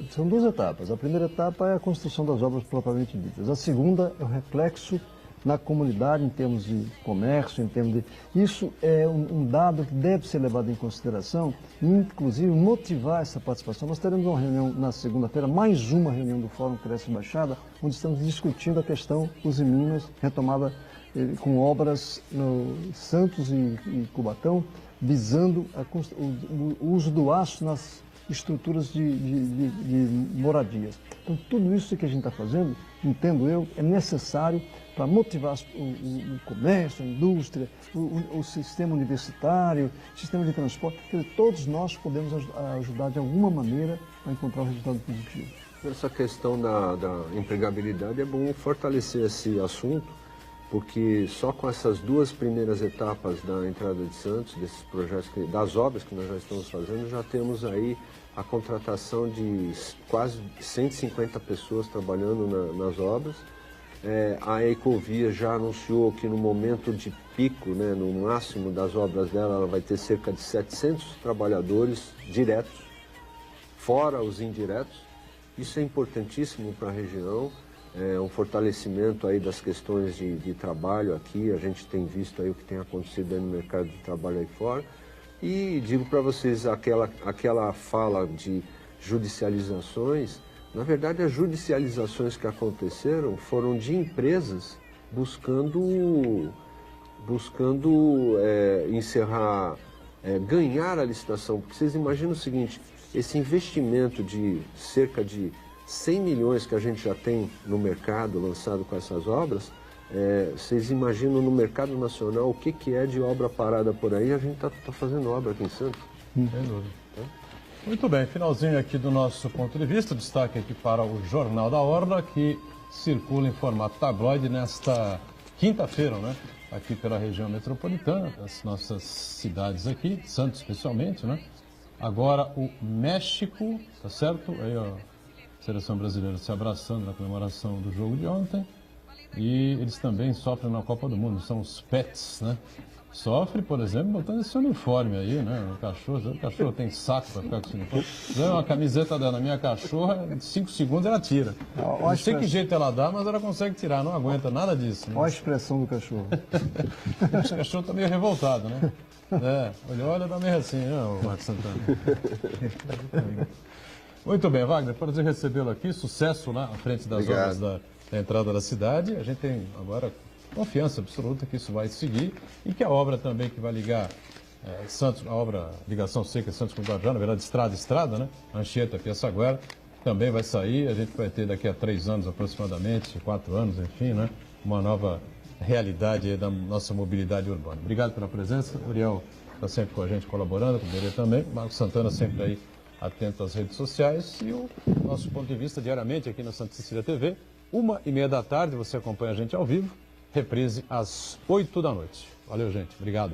são 2 etapas. A primeira etapa é a construção das obras propriamente ditas. A segunda é o reflexo na comunidade, em termos de comércio, em termos de... Isso é um dado que deve ser levado em consideração e, inclusive, motivar essa participação. Nós teremos uma reunião na segunda-feira, mais uma reunião do Fórum Cresce Baixada, onde estamos discutindo a questão Uzi Minas, retomada com obras no Santos e Cubatão, visando o uso do aço nas estruturas de moradias. Então, tudo isso que a gente está fazendo, entendo eu, é necessário para motivar o comércio, a indústria, o sistema universitário, o sistema de transporte, porque todos nós podemos ajudar de alguma maneira a encontrar um resultado positivo. Essa questão da empregabilidade é bom fortalecer esse assunto, porque só com essas 2 primeiras etapas da entrada de Santos, desses projetos, das obras que nós já estamos fazendo, já temos aí a contratação de quase 150 pessoas trabalhando nas obras. A Ecovia já anunciou que no momento de pico, né, no máximo das obras dela, ela vai ter cerca de 700 trabalhadores diretos, fora os indiretos. Isso é importantíssimo para a região. É um fortalecimento aí das questões de trabalho aqui. A gente tem visto aí o que tem acontecido aí no mercado de trabalho aí fora. E digo para vocês, aquela fala de judicializações, na verdade as judicializações que aconteceram foram de empresas buscando encerrar, ganhar a licitação. Porque vocês imaginam o seguinte, esse investimento de cerca de 100 milhões que a gente já tem no mercado lançado com essas obras, vocês imaginam no mercado nacional o que é de obra parada por aí? A gente está fazendo obra aqui em Santos. Sem dúvida. Muito bem, finalzinho aqui do nosso ponto de vista, destaque aqui para o Jornal da Orla, que circula em formato tabloide nesta quinta-feira, né? Aqui pela região metropolitana, das nossas cidades aqui, Santos especialmente, né? Agora o México, tá certo? Aí, ó, a seleção brasileira se abraçando na comemoração do jogo de ontem. E eles também sofrem na Copa do Mundo, são os pets, né? Sofre, por exemplo, botando esse uniforme aí, né? O cachorro tem saco para ficar com esse uniforme. Dá uma camiseta dela na minha cachorra, em 5 segundos ela tira. Não sei que jeito ela dá, mas ela consegue tirar, não aguenta nada disso. Né? Olha a expressão do cachorro. O cachorro está meio revoltado, né? Olha, dá meio assim, né, o Marcos Santana? Muito bem, Wagner, prazer recebê-lo aqui, sucesso lá à frente das obras da entrada da cidade. A gente tem agora confiança absoluta que isso vai seguir e que a obra também que vai ligar Santos, a obra ligação seca Santos com Guarujá, na verdade estrada, né? Anchieta, Piaçaguera, também vai sair. A gente vai ter daqui a 3 anos aproximadamente, 4 anos, enfim, né? Uma nova realidade aí da nossa mobilidade urbana. Obrigado pela presença. O Uriel está sempre com a gente colaborando, com o Berê também. Marcos Santana sempre aí atento às redes sociais e o nosso ponto de vista diariamente aqui na Santa Cecília TV. 1h30 da tarde, você acompanha a gente ao vivo, reprise às 8 da noite. Valeu, gente. Obrigado.